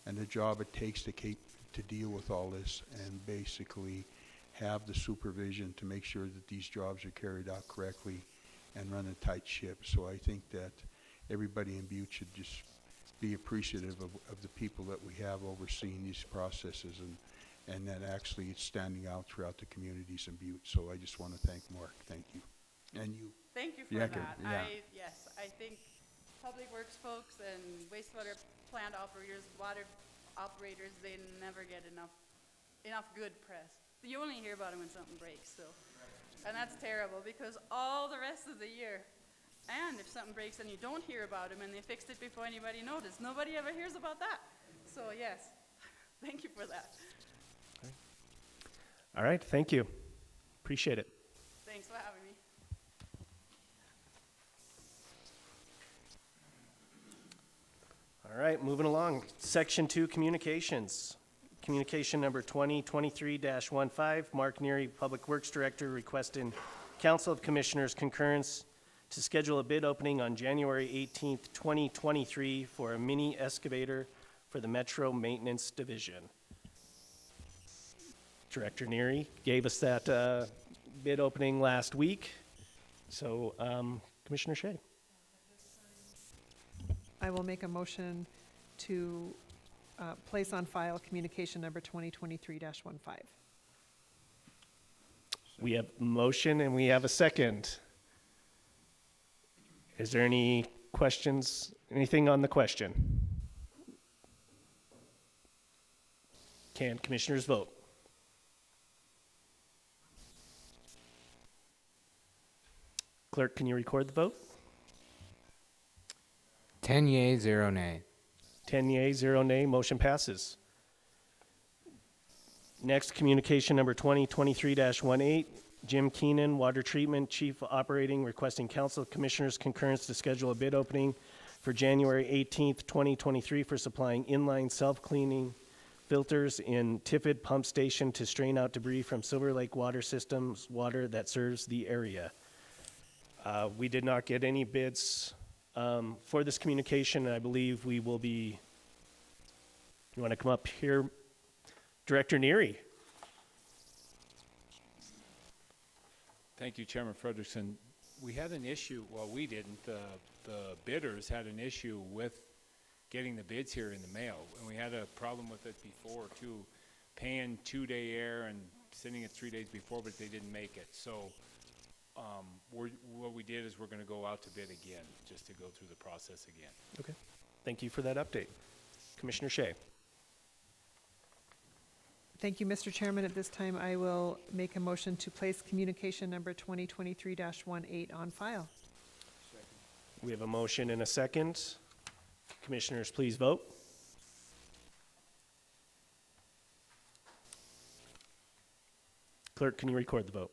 and the job it takes to deal with all this and basically have the supervision to make sure that these jobs are carried out correctly and run a tight ship. So I think that everybody in Butte should just be appreciative of the people that we have overseeing these processes, and that actually it's standing out throughout the communities in Butte. So I just want to thank Mark. Thank you. And you. Thank you for Yeah, that. yeah. I think public works folks and wastewater plant operators, water operators, they never get enough good press. You only hear about them when something breaks, so. And that's terrible, because all the rest of the year, and if something breaks and you don't hear about them and they fixed it before anybody noticed, nobody ever hears about that. So yes, thank you for that. All right, thank you. Appreciate it. Thanks for having me. All right, moving along. Section 2, Communications. Communication number 2023-15, Mark Neary, Public Works Director, requesting Council of Commissioners concurrence to schedule a bid opening on January 18th, 2023 for a mini excavator for the Metro Maintenance Division. Director Neary gave us that bid opening last week. So, Commissioner Shea. I will make a motion to place on file communication number 2023-15. We have a motion and we have a second. Is there any questions? Anything on the question? Can commissioners vote? Clerk, can you record the vote? 10 yea, 0 nay. 10 yea, 0 nay, motion passes. Next, communication number 2023-18, Jim Keenan, Water Treatment Chief Operating, requesting Council Commissioners concurrence to schedule a bid opening for January 18th, 2023 for supplying inline self-cleaning filters in Tiffin Pump Station to strain out debris from Silver Lake Water Systems water that serves the area. We did not get any bids for this communication, and I believe we will be You want to come up here, Director Neary? Thank you, Chairman Frederickson. We had an issue, well, we didn't, the bidders had an issue with getting the bids here in the mail. And we had a problem with it before too, paying 2-day air and sending it 3 days before, but they didn't make it. So what we did is we're gonna go out to bid again, just to go through the process again. Okay. Thank you for that update. Commissioner Shea. Thank you, Mr. Chairman. At this time, I will make a motion to place communication number 2023-18 on file. We have a motion and a second. Commissioners, please vote. Clerk, can you record the vote?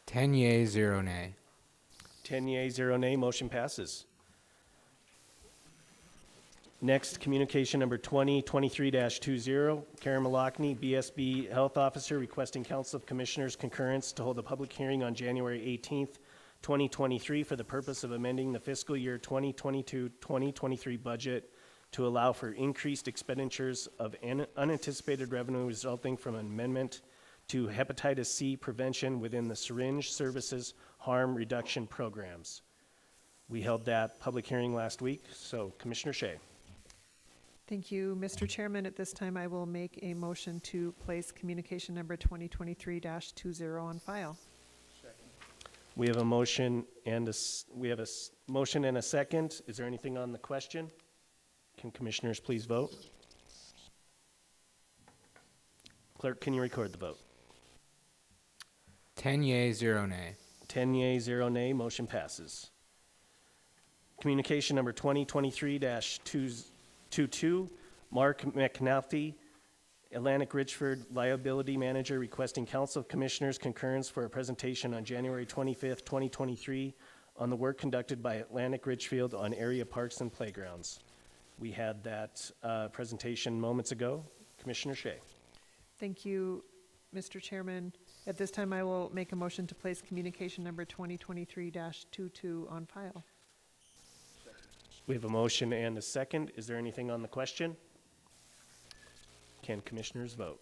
10 yea, 0 nay. 10 yea, 0 nay, motion passes. Next, communication number 2023-20, Karen Malachny, BSB Health Officer, requesting Council of Commissioners concurrence to hold a public hearing on January 18th, 2023 for the purpose of amending the fiscal year 2022-2023 budget to allow for increased expenditures of unanticipated revenue resulting from an amendment to Hepatitis C Prevention within the Syringe Services Harm Reduction Programs. We held that public hearing last week, so Commissioner Shea. Thank you, Mr. Chairman. At this time, I will make a motion to place communication number 2023-20 on file. We have a motion and motion and a second. Is there anything on the question? Can commissioners please vote? Clerk, can you record the vote? 10 yea, 0 nay. 10 yea, 0 nay, motion passes. Communication number 2023-22, Mark McNulty, Atlantic Richford Liability Manager, requesting Council of Commissioners concurrence for a presentation on January 25th, 2023 on the work conducted by Atlantic Richfield on area parks and playgrounds. We had that presentation moments ago. Commissioner Shea. Thank you, Mr. Chairman. At this time, I will make a motion to place communication number 2023-22 on file. We have a motion and a second. Is there anything on the question? Can commissioners vote?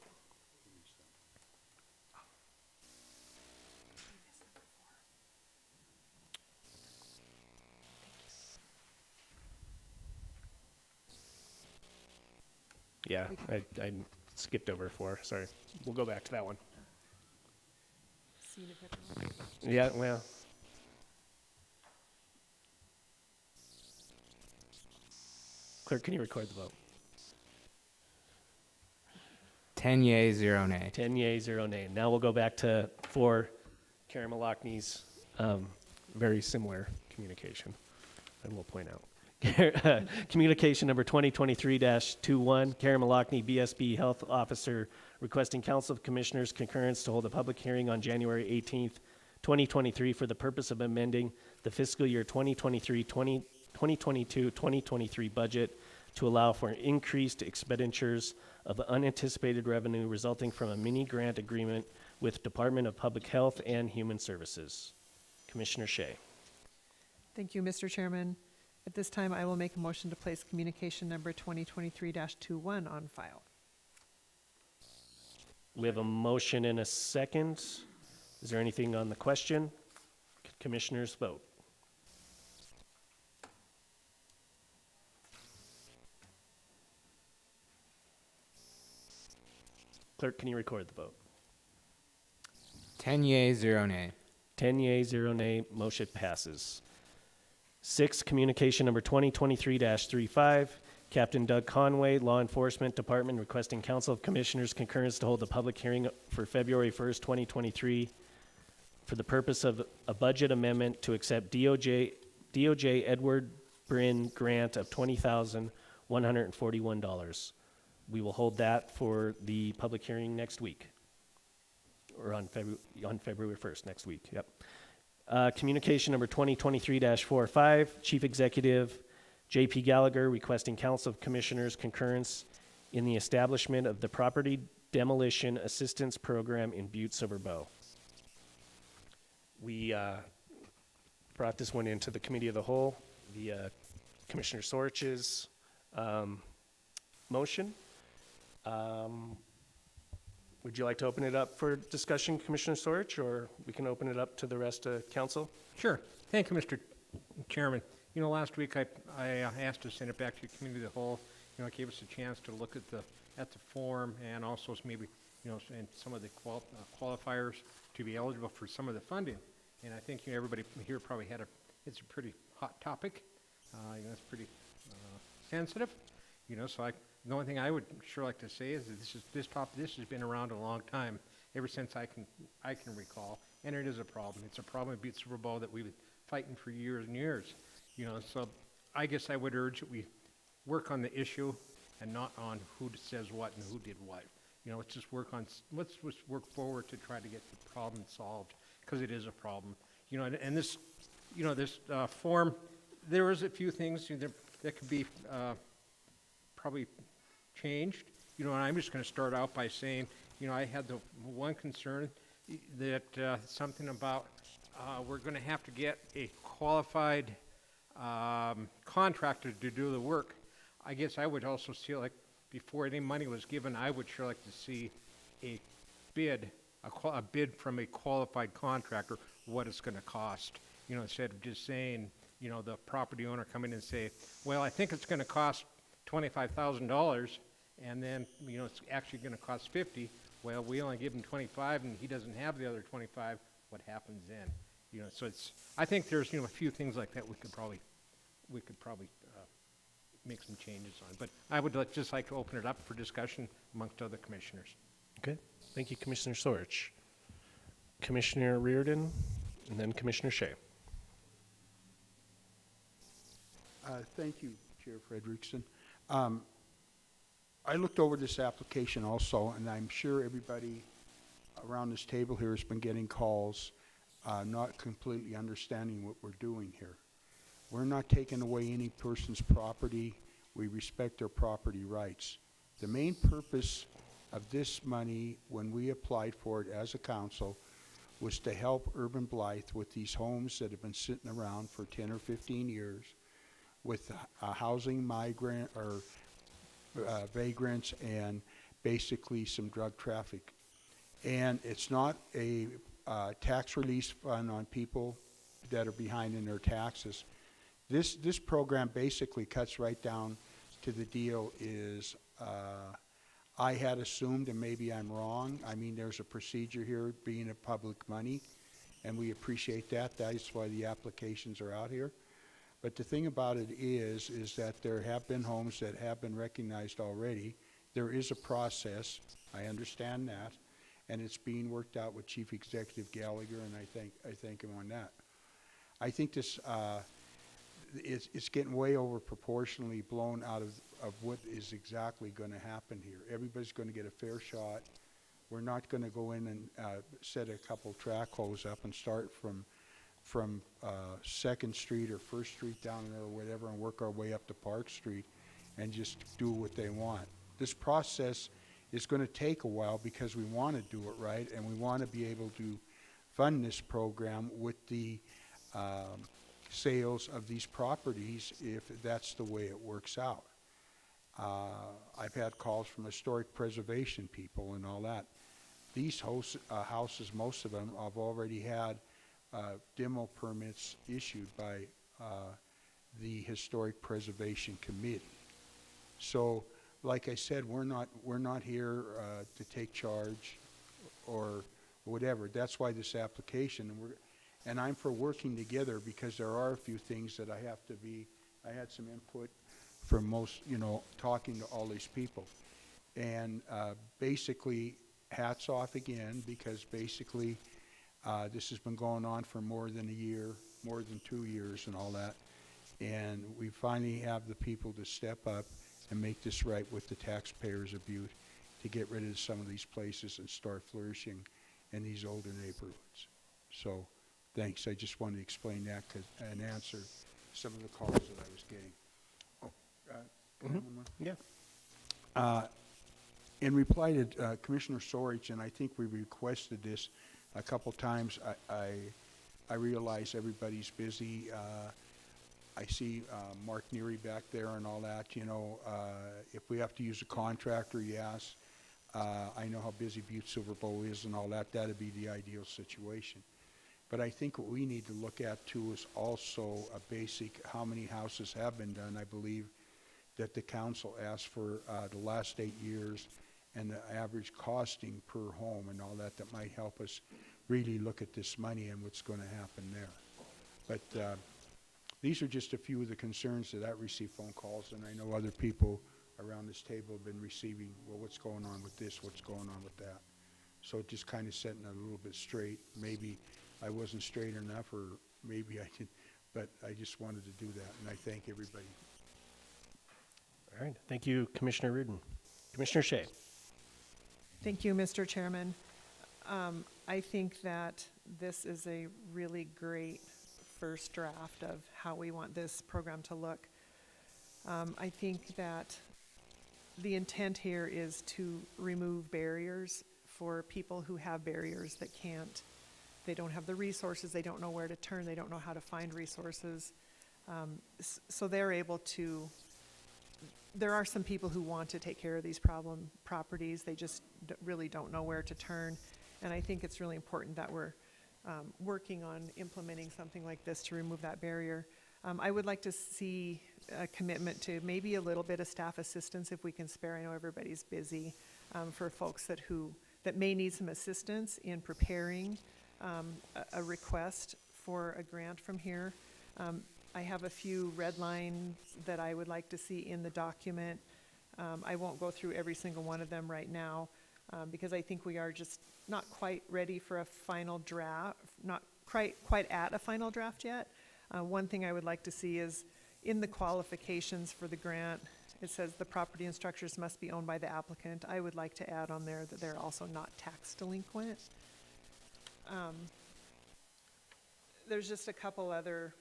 Yeah, I skipped over 4, sorry. We'll go back to that one. Yeah, well. Clerk, can you record the vote? 10 yea, 0 nay. 10 yea, 0 nay. Now we'll go back to 4, Karen Malachny's very similar communication, and we'll point out. Communication number 2023-21, Karen Malachny, BSB Health Officer, requesting Council of Commissioners concurrence to hold a public hearing on January 18th, 2023 for the purpose of amending the fiscal year 2022-2023 budget to allow for increased expenditures of unanticipated revenue resulting from a mini grant agreement with Department of Public Health and Human Services. Commissioner Shea. Thank you, Mr. Chairman. At this time, I will make a motion to place communication number 2023-21 on file. We have a motion and a second. Is there anything on the question? Commissioners vote. Clerk, can you record the vote? 10 yea, 0 nay. 10 yea, 0 nay, motion passes. 6, communication number 2023-35, Captain Doug Conway, Law Enforcement Department, requesting Council of Commissioners concurrence to hold a public hearing for February 1st, 2023 for the purpose of a budget amendment to accept DOJ Edward Brin grant of $20,141. We will hold that for the public hearing next week, or on February 1st, next week, yep. Communication number 2023-45, Chief Executive J.P. Gallagher, requesting Council of Commissioners concurrence in the establishment of the Property Demolition Assistance Program in Butte-Silver. We brought this one into the Committee of the Whole via Commissioner Sorch's motion. Would you like to open it up for discussion, Commissioner Sorich, or we can open it up to the rest of council? Sure. Thank you, Mr. Chairman. You know, last week I asked to send it back to committee of the whole. You know, it gave us a chance to look at the form and also maybe, you know, and some of the qualifiers to be eligible for some of the funding. And I think, you know, everybody here probably it's a pretty hot topic. You know, it's pretty sensitive. You know, so the only thing I would sure like to say is that this has been around a long time, ever since I can recall, and it is a problem. It's a problem at Butte-Silver Bowl that we've been fighting for years and years. You know, so I guess I would urge that we work on the issue and not on who says what and who did what. You know, let's just work forward to try to get the problem solved, because it is a problem. You know, and this, you know, this form, there is a few things that could be probably changed. You know, and I'm just going to start out by saying, you know, I had the one concern that something about we're going to have to get a qualified contractor to do the work. I guess I would also see, like, before any money was given, I would sure like to see a bid from a qualified contractor, what it's going to cost. You know, instead of just saying, you know, the property owner come in and say, well, I think it's going to cost $25,000, and then, you know, it's actually going to cost 50. Well, we only give him 25, and he doesn't have the other 25. What happens then? You know, so I think there's, you know, a few things like that we could probably make some changes on. But I would just like to open it up for discussion amongst other commissioners. Okay, thank you, Commissioner Sorich. Commissioner Reardon, and then Commissioner Shea. Thank you, Chair Frederickson. I looked over this application also, and I'm sure everybody around this table here has been getting calls, not completely understanding what we're doing here. We're not taking away any person's property. We respect their property rights. The main purpose of this money, when we applied for it as a council, was to help Urban Blythe with these homes that have been sitting around for 10 or 15 years, with housing migrant or vagrants, and basically some drug traffic. And it's not a tax release fund on people that are behind in their taxes. This program basically cuts right down to the deal is, I had assumed, and maybe I'm wrong, I mean, there's a procedure here being a public money, and we appreciate that. That's why the applications are out here. But the thing about it is that there have been homes that have been recognized already. There is a process, I understand that, and it's being worked out with Chief Executive Gallagher, and I thank him on that. I think this, it's getting way over proportionally blown out of what is exactly going to happen here. Everybody's going to get a fair shot. We're not going to go in and set a couple track holes up and start from 2nd Street or 1st Street down there or whatever and work our way up to Park Street and just do what they want. This process is going to take a while because we want to do it right, and we want to be able to fund this program with the sales of these properties if that's the way it works out. I've had calls from historic preservation people and all that. These houses, most of them, have already had demo permits issued by the Historic Preservation Committee. So, like I said, we're not here to take charge or whatever. That's why this application, and I'm for working together, because there are a few things that I had some input from most, you know, talking to all these people. And basically, hats off again, because basically this has been going on for more than a year, more than 2 years and all that. And we finally have the people to step up and make this right with the taxpayers of Butte to get rid of some of these places and start flourishing in these older neighborhoods. So, thanks. I just wanted to explain that and answer some of the calls that I was getting. Oh, can I have one more? Yeah. In reply to Commissioner Sorich, and I think we requested this a couple times, I realize everybody's busy. I see Mark Neary back there and all that, you know, if we have to use a contractor, yes. I know how busy Butte-Silver is and all that, that'd be the ideal situation. But I think what we need to look at too is also a basic, how many houses have been done. I believe that the council asked for the last 8 years and the average costing per home and all that, that might help us really look at this money and what's going to happen there. But these are just a few of the concerns that I've received phone calls, and I know other people around this table have been receiving, well, what's going on with this, what's going on with that. So just kind of setting it a little bit straight. Maybe I wasn't straight enough, or maybe I did, but I just wanted to do that, and I thank everybody. All right, thank you, Commissioner Reardon. Commissioner Shea. Thank you, Mr. Chairman. I think that this is a really great first draft of how we want this program to look. I think that the intent here is to remove barriers for people who have barriers that they don't have the resources, they don't know where to turn, they don't know how to find resources. So they're able to, there are some people who want to take care of these problem properties, they just really don't know where to turn. And I think it's really important that we're working on implementing something like this to remove that barrier. I would like to see a commitment to maybe a little bit of staff assistance if we can spare. I know everybody's busy, for folks that may need some assistance in preparing a request for a grant from here. I have a few red lines that I would like to see in the document. I won't go through every single one of them right now, because I think we are just not quite ready for a final draft, not quite at a final draft yet. One thing I would like to see is in the qualifications for the grant, it says the property and structures must be owned by the applicant. I would like to add on there that they're also not tax delinquent. There's just a couple other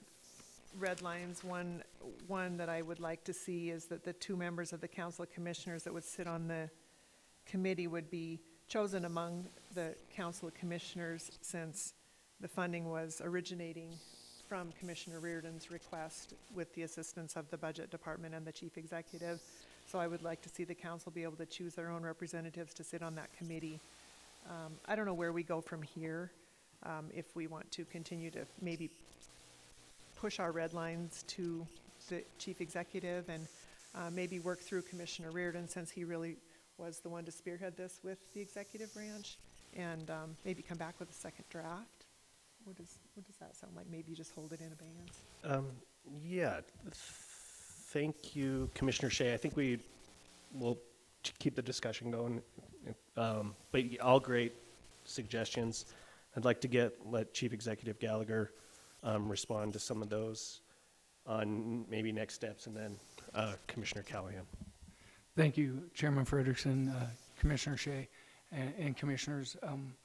red lines. One that I would like to see is that the 2 members of the Council of Commissioners that would sit on the committee would be chosen among the Council of Commissioners, since the funding was originating from Commissioner Reardon's request with the assistance of the Budget Department and the Chief Executive. So I would like to see the council be able to choose their own representatives to sit on that committee. I don't know where we go from here, if we want to continue to maybe push our red lines to the Chief Executive and maybe work through Commissioner Reardon, since he really was the one to spearhead this with the executive branch, and maybe come back with a second draft. What does that sound like? Maybe just hold it in abeyance? Yeah, thank you, Commissioner Shea. I think we will keep the discussion going, but all great suggestions. I'd like to let Chief Executive Gallagher respond to some of those on maybe next steps, and then Commissioner Callahan. Thank you, Chairman Frederickson, Commissioner Shea, and Commissioners.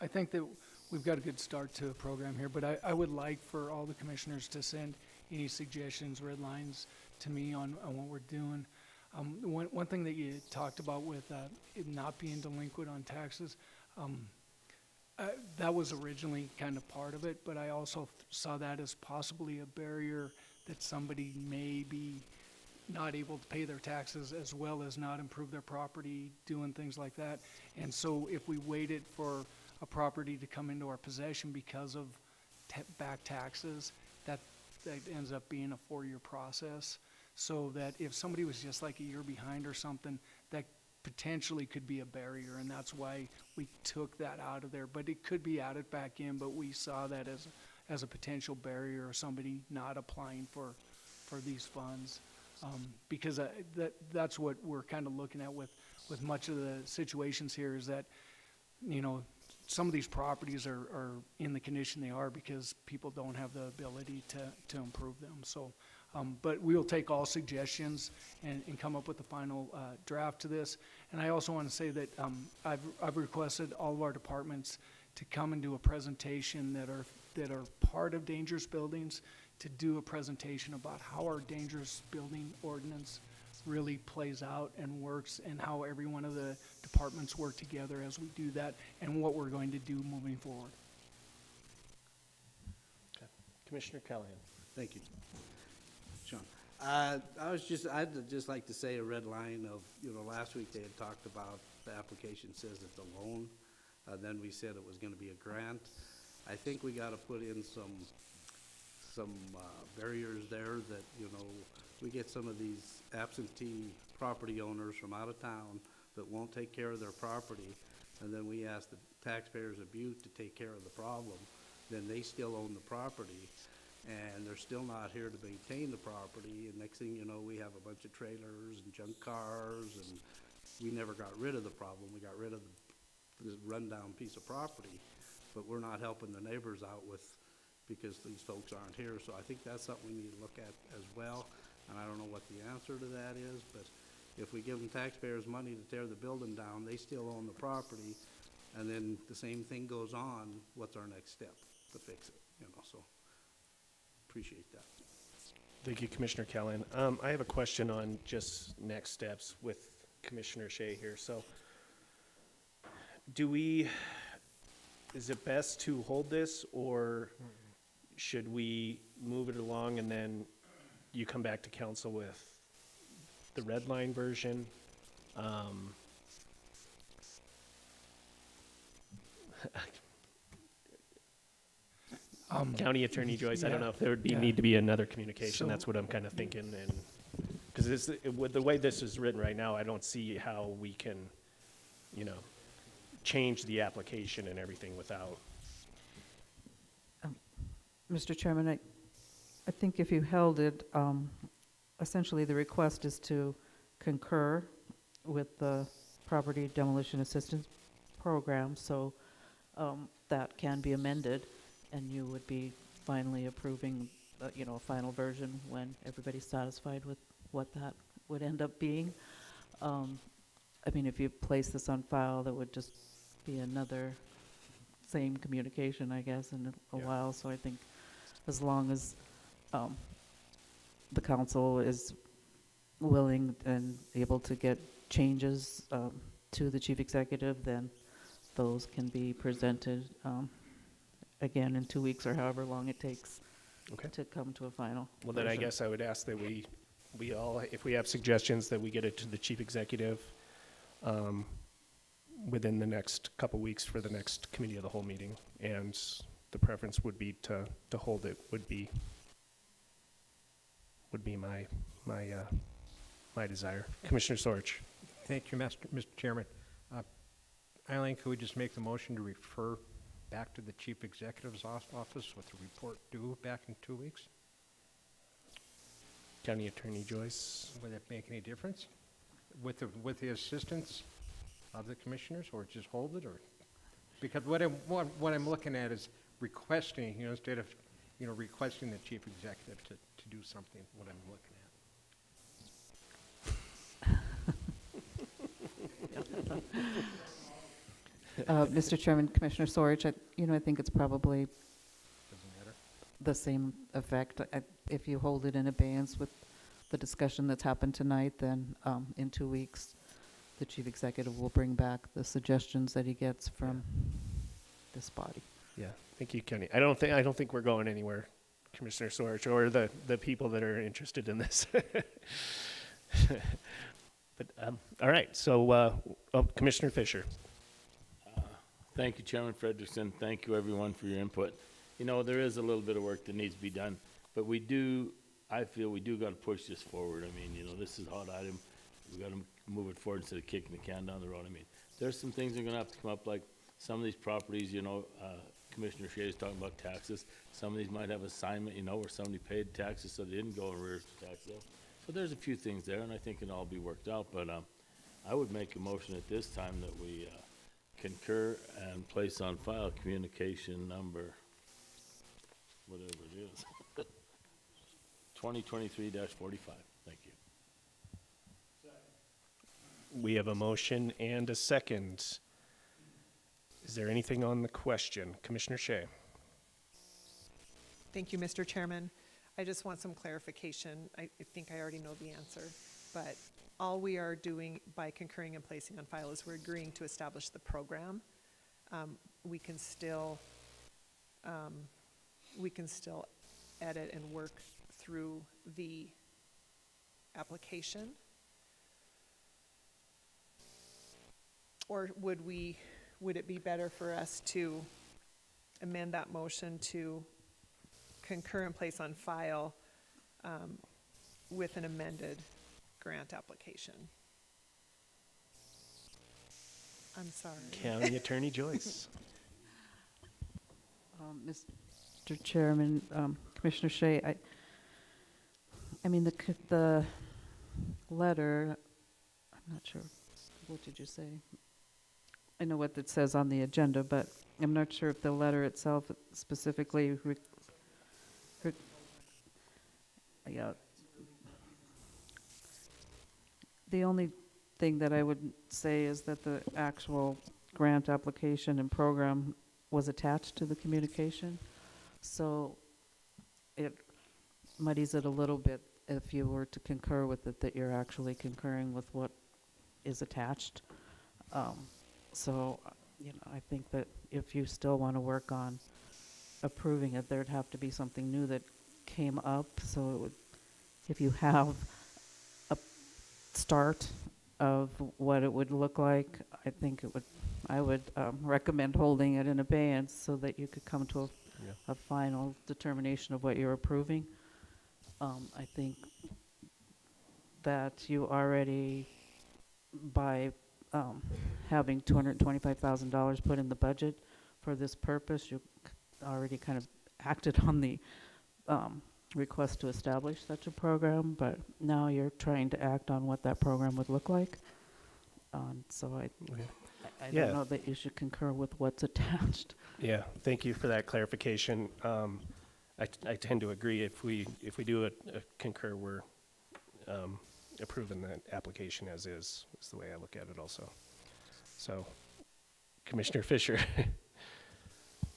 I think that we've got a good start to a program here, but I would like for all the commissioners to send any suggestions, red lines to me on what we're doing. One thing that you talked about with it not being delinquent on taxes, that was originally kind of part of it, but I also saw that as possibly a barrier that somebody may be not able to pay their taxes as well as not improve their property, doing things like that. And so if we waited for a property to come into our possession because of back taxes, that ends up being a 4-year process. So that if somebody was just like a year behind or something, that potentially could be a barrier, and that's why we took that out of there. But it could be added back in, but we saw that as a potential barrier or somebody not applying for these funds. Because that's what we're kind of looking at with much of the situations here, is that, you know, some of these properties are in the condition they are because people don't have the ability to improve them. So, but we will take all suggestions and come up with the final draft to this. And I also want to say that I've requested all of our departments to come and do a presentation that are part of dangerous buildings, to do a presentation about how our dangerous building ordinance really plays out and works, and how every one of the departments work together as we do that, and what we're going to do moving forward. Okay. Commissioner Callahan. Thank you. Sean. I'd just like to say a red line of, last week they had talked about the application says it's a loan. Then we said it was gonna be a grant. I think we gotta put in some barriers there that, we get some of these absentee property owners from out of town that won't take care of their property, and then we ask the taxpayers of Butte to take care of the problem, then they still own the property, and they're still not here to maintain the property, and next thing you know, we have a bunch of trailers and junk cars, and we never got rid of the problem. We got rid of this rundown piece of property, but we're not helping the neighbors out because these folks aren't here. So I think that's something we need to look at as well, and I don't know what the answer to that is, but if we give them taxpayers money to tear the building down, they still own the property, and then the same thing goes on, what's our next step to fix it, so appreciate that. Thank you, Commissioner Callahan. I have a question on just next steps with Commissioner Shea here. So is it best to hold this, or should we move it along and then you come back to council with the red line version? County Attorney Joyce, I don't know if there would need to be another communication. That's what I'm kind of thinking. And because with the way this is written right now, I don't see how we can, change the application and everything without. Mr. Chairman, I think if you held it, essentially the request is to concur with the Property Demolition Assistance Program, so that can be amended, and you would be finally approving, a final version when everybody's satisfied with what that would end up being. If you place this on file, that would just be another same communication, I guess, in a while. So I think as long as the council is willing and able to get changes to the chief executive, then those can be presented again in 2 weeks or however long it takes to come to a final. Well, then I guess I would ask that we all, if we have suggestions, that we get it to the chief executive within the next couple weeks for the next committee of the whole meeting, and the preference would be to hold it. Would be my desire. Commissioner Sorge. Thank you, Mr. Chairman. Eileen, could we just make the motion to refer back to the chief executive's office with the report due back in 2 weeks? County Attorney Joyce. Would that make any difference with the assistance of the commissioners, or just hold it, or? Because what I'm looking at is requesting, instead of, requesting the chief executive to do something, what I'm looking at. Mr. Chairman, Commissioner Sorge, I think it's probably Doesn't matter. the same effect. If you hold it in abeyance with the discussion that's happened tonight, then in 2 weeks, the chief executive will bring back the suggestions that he gets from this body. Yeah, thank you, County. I don't think we're going anywhere, Commissioner Sorge, or the people that are interested in this. But all right, so Commissioner Fisher. Thank you, Chairman Frederickson. Thank you, everyone, for your input. There is a little bit of work that needs to be done, but I feel we do got to push this forward. This is a hot item. We got to move it forward instead of kicking the can down the road. There's some things that are going to have to come up, like some of these properties, Commissioner Shea is talking about taxes. Some of these might have assignment, where somebody paid taxes so they didn't go in arrears for tax sale. So there's a few things there, and I think it'll all be worked out. But I would make a motion at this time that we concur and place on file communication number, whatever it is, 2023-45. Thank you. We have a motion and a second. Is there anything on the question? Commissioner Shea. Thank you, Mr. Chairman. I just want some clarification. I think I already know the answer, but all we are doing by concurring and placing on file is we're agreeing to establish the program. We can still edit and work through the application? Or would it be better for us to amend that motion to concur and place on file with an amended grant application? I'm sorry. County Attorney Joyce. Mr. Chairman, Commissioner Shea, I mean, the letter, I'm not sure, what did you say? I know what it says on the agenda, but I'm not sure if the letter itself specifically, yeah. The only thing that I would say is that the actual grant application and program was attached to the communication. So it muddies it a little bit if you were to concur with it, that you're actually concurring with what is attached. So, you know, I think that if you still want to work on approving it, there'd have to be something new that came up. So it would, if you have a start of what it would look like, I think it would, I would recommend holding it in abeyance so that you could come to a final determination of what you're approving. I think that you already, by having $225,000 put in the budget for this purpose, you already kind of acted on the request to establish such a program, but now you're trying to act on what that program would look like. So I Yeah. don't know that you should concur with what's attached. Yeah, thank you for that clarification. I tend to agree. If we do a concur, we're approving the application as is the way I look at it also. So, Commissioner Fisher.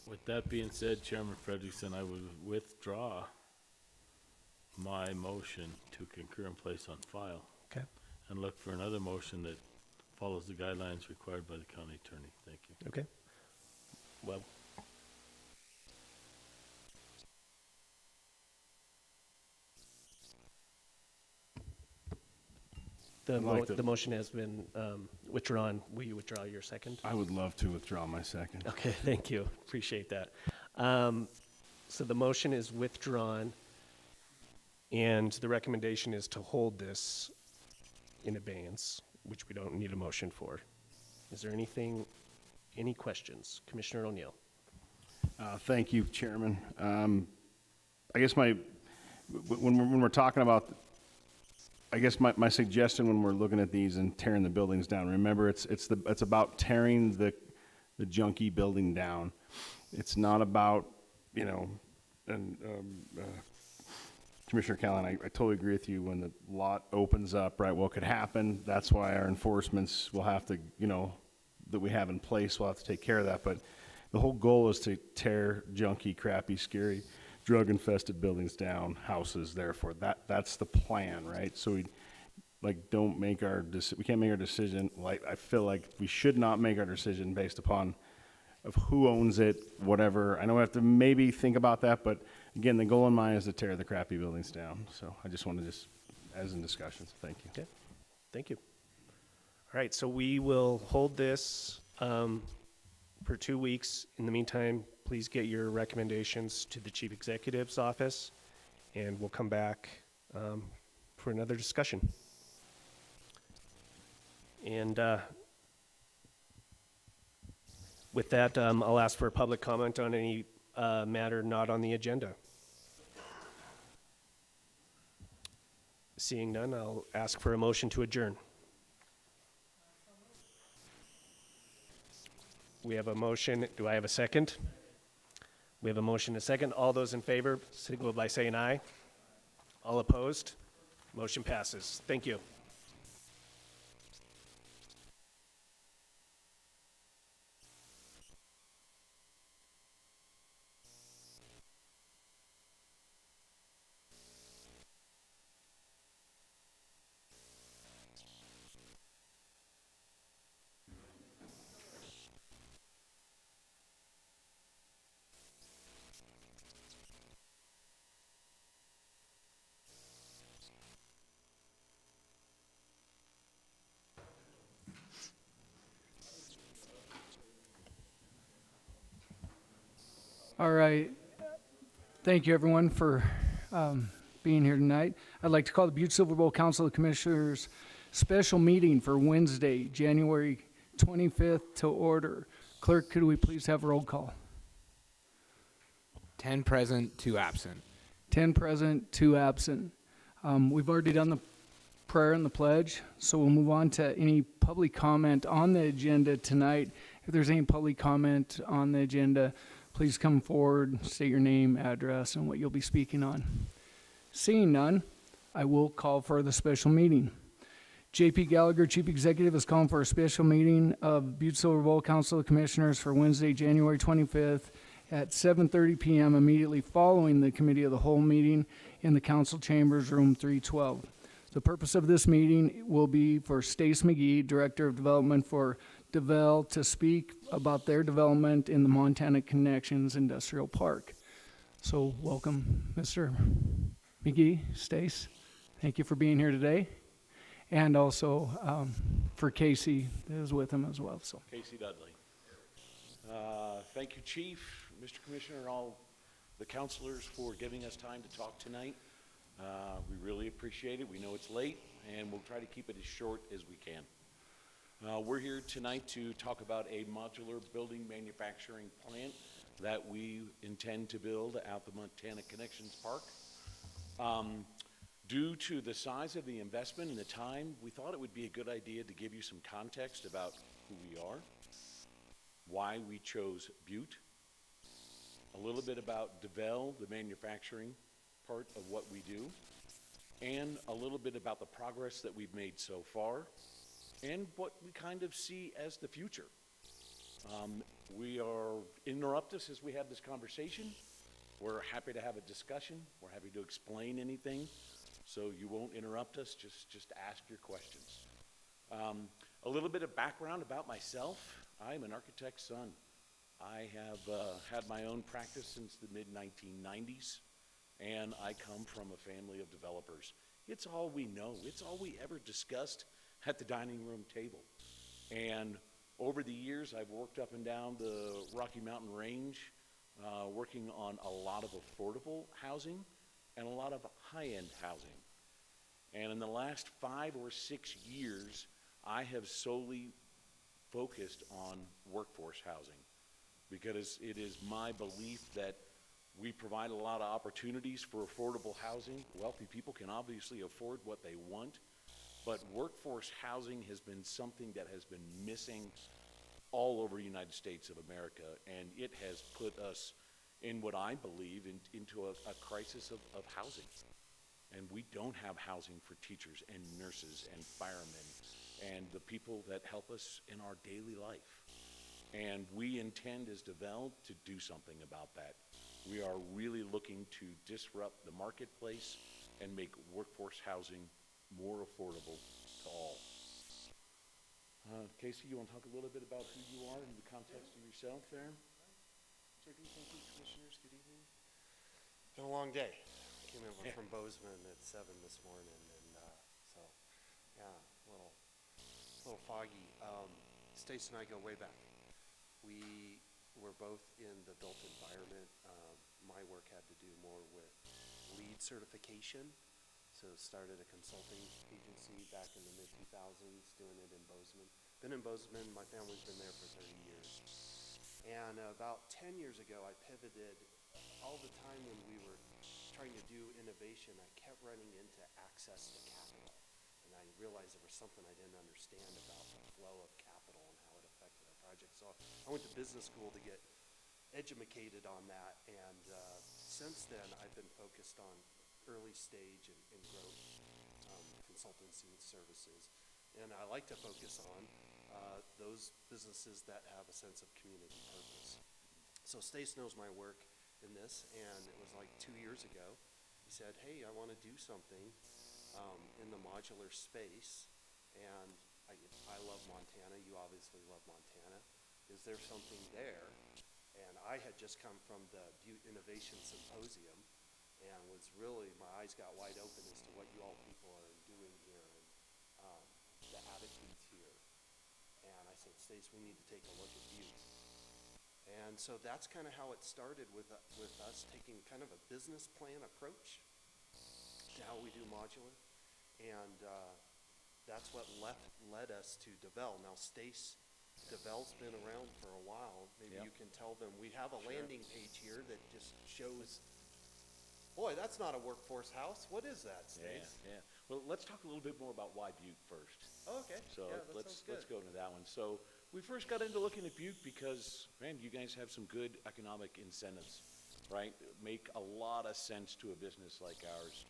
With that being said, Chairman Frederickson, I would withdraw my motion to concur and place on file. Okay. And look for another motion that follows the guidelines required by the county attorney. Thank you. Okay. Well. The motion has been withdrawn. Will you withdraw your second? I would love to withdraw my second. Okay, thank you. Appreciate that. So the motion is withdrawn, and the recommendation is to hold this in abeyance, which we don't need a motion for. Is there any questions? Commissioner O'Neill. Thank you, Chairman. I guess when we're talking about, I guess my suggestion when we're looking at these and tearing the buildings down, remember it's about tearing the junky building down. It's not about, you know, and Commissioner Callan, I totally agree with you. When the lot opens up, right, what could happen? That's why our enforcements will have to, you know, that we have in place, we'll have to take care of that. But the whole goal is to tear junky, crappy, scary, drug-infested buildings down, houses. Therefore, that's the plan, right? So we don't make we can't make our decision. Like, I feel like we should not make our decision based upon of who owns it, whatever. I know we have to maybe think about that, but again, the goal in mind is to tear the crappy buildings down. So I just want to as in discussions, thank you. Okay, thank you. All right, so we will hold this for 2 weeks. In the meantime, please get your recommendations to the Chief Executive's office, and we'll come back for another discussion. And with that, I'll ask for a public comment on any matter not on the agenda. Seeing none, I'll ask for a motion to adjourn. We have a motion. Do I have a second? We have a motion and a second. All those in favor, signal by saying aye. All opposed? Motion passes. Thank you. All right. Thank you, everyone, for being here tonight. I'd like to call the Butte-Silver Bowl Council of Commissioners special meeting for Wednesday, January 25th to order. Clerk, could we please have a roll call? 10 present, 2 absent. 10 present, 2 absent. We've already done the prayer and the pledge, so we'll move on to any public comment on the agenda tonight. If there's any public comment on the agenda, please come forward, state your name, address, and what you'll be speaking on. Seeing none, I will call for the special meeting. J.P. Gallagher, Chief Executive, is calling for a special meeting of Butte-Silver Bowl Council of Commissioners for Wednesday, January 25th at 7:30 p.m. immediately following the Committee of the Whole meeting in the Council Chambers, Room 312. The purpose of this meeting will be for Stace McGee, Director of Development for DeVel, to speak about their development in the Montana Connections Industrial Park. So welcome, Mr. McGee, Stace. Thank you for being here today. And also for Casey that is with him as well. So Casey Dudley. Thank you, Chief, Mr. Commissioner, and all the counselors for giving us time to talk tonight. We really appreciate it. We know it's late, and we'll try to keep it as short as we can. We're here tonight to talk about a modular building manufacturing plant that we intend to build out the Montana Connections Park. Due to the size of the investment and the time, we thought it would be a good idea to give you some context about who we are, why we chose Butte, a little bit about DeVel, the manufacturing part of what we do, and a little bit about the progress that we've made so far, and what we kind of see as the future. Interrupt us as we have this conversation. We're happy to have a discussion. We're happy to explain anything, so you won't interrupt us. Just ask your questions. A little bit of background about myself. I'm an architect's son. I have had my own practice since the mid-1990s, and I come from a family of developers. It's all we know. It's all we ever discussed at the dining room table. And over the years, I've worked up and down the Rocky Mountain Range, working on a lot of affordable housing and a lot of high-end housing. And in the last 5 or 6 years, I have solely focused on workforce housing because it is my belief that we provide a lot of opportunities for affordable housing. Wealthy people can obviously afford what they want, but workforce housing has been something that has been missing all over the United States of America, and it has put us in what I believe into a crisis of housing. And we don't have housing for teachers and nurses and firemen and the people that help us in our daily life. And we intend as DeVel to do something about that. We are really looking to disrupt the marketplace and make workforce housing more affordable to all. Casey, you want to talk a little bit about who you are in the context of yourself there? JP, thank you, commissioners. Good evening. Been a long day. Came over from Bozeman at 7 this morning, and so yeah, a little foggy. Stace and I go way back. We were both in the built environment. My work had to do more with LEED certification, so started a consulting agency back in the mid-2000s, doing it in Bozeman. Been in Bozeman. My family's been there for 30 years. And about 10 years ago, I pivoted. All the time when we were trying to do innovation, I kept running into access to capital. And I realized there was something I didn't understand about the flow of capital and how it affected our project. So I went to business school to get educated on that. And since then, I've been focused on early stage and growth consultancy services. And I like to focus on those businesses that have a sense of community purpose. So Stace knows my work in this, and it was like 2 years ago. He said, hey, I want to do something in the modular space, and I love Montana. You obviously love Montana. Is there something there? And I had just come from the Butte Innovation Symposium, and was really, my eyes got wide open as to what you all people are doing here, and the attitudes here. And I said, Stace, we need to take a look at Butte. And so that's kind of how it started with us taking kind of a business plan approach to how we do modular. And that's what led us to DeVel. Now, Stace, DeVel's been around for a while. Maybe Yeah. you can tell them. We have a landing page here that just shows, boy, that's not a workforce house. What is that, Stace? Yeah. Well, let's talk a little bit more about why Butte first. Oh, okay. So Yeah, that let's sounds good. go into that one. So we first got into looking at Butte because, man, you guys have some good economic incentives, right? Make a lot of sense to a business like ours.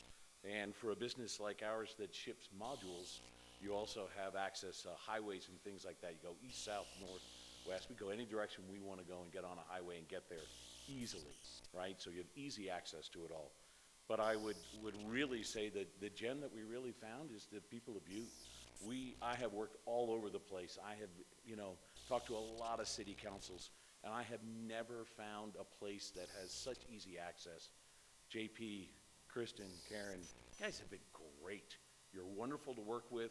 And for a business like ours that ships modules, you also have access to highways and things like that. You go east, south, north, west. We go any direction we want to go and get on a highway and get there easily, right? So you have easy access to it all. But I would really say that the gem that we really found is the people of Butte. I have worked all over the place. I have, talked to a lot of city councils, and I have never found a place that has such easy access. JP, Kristen, Karen, you guys have been great. You're wonderful to work with.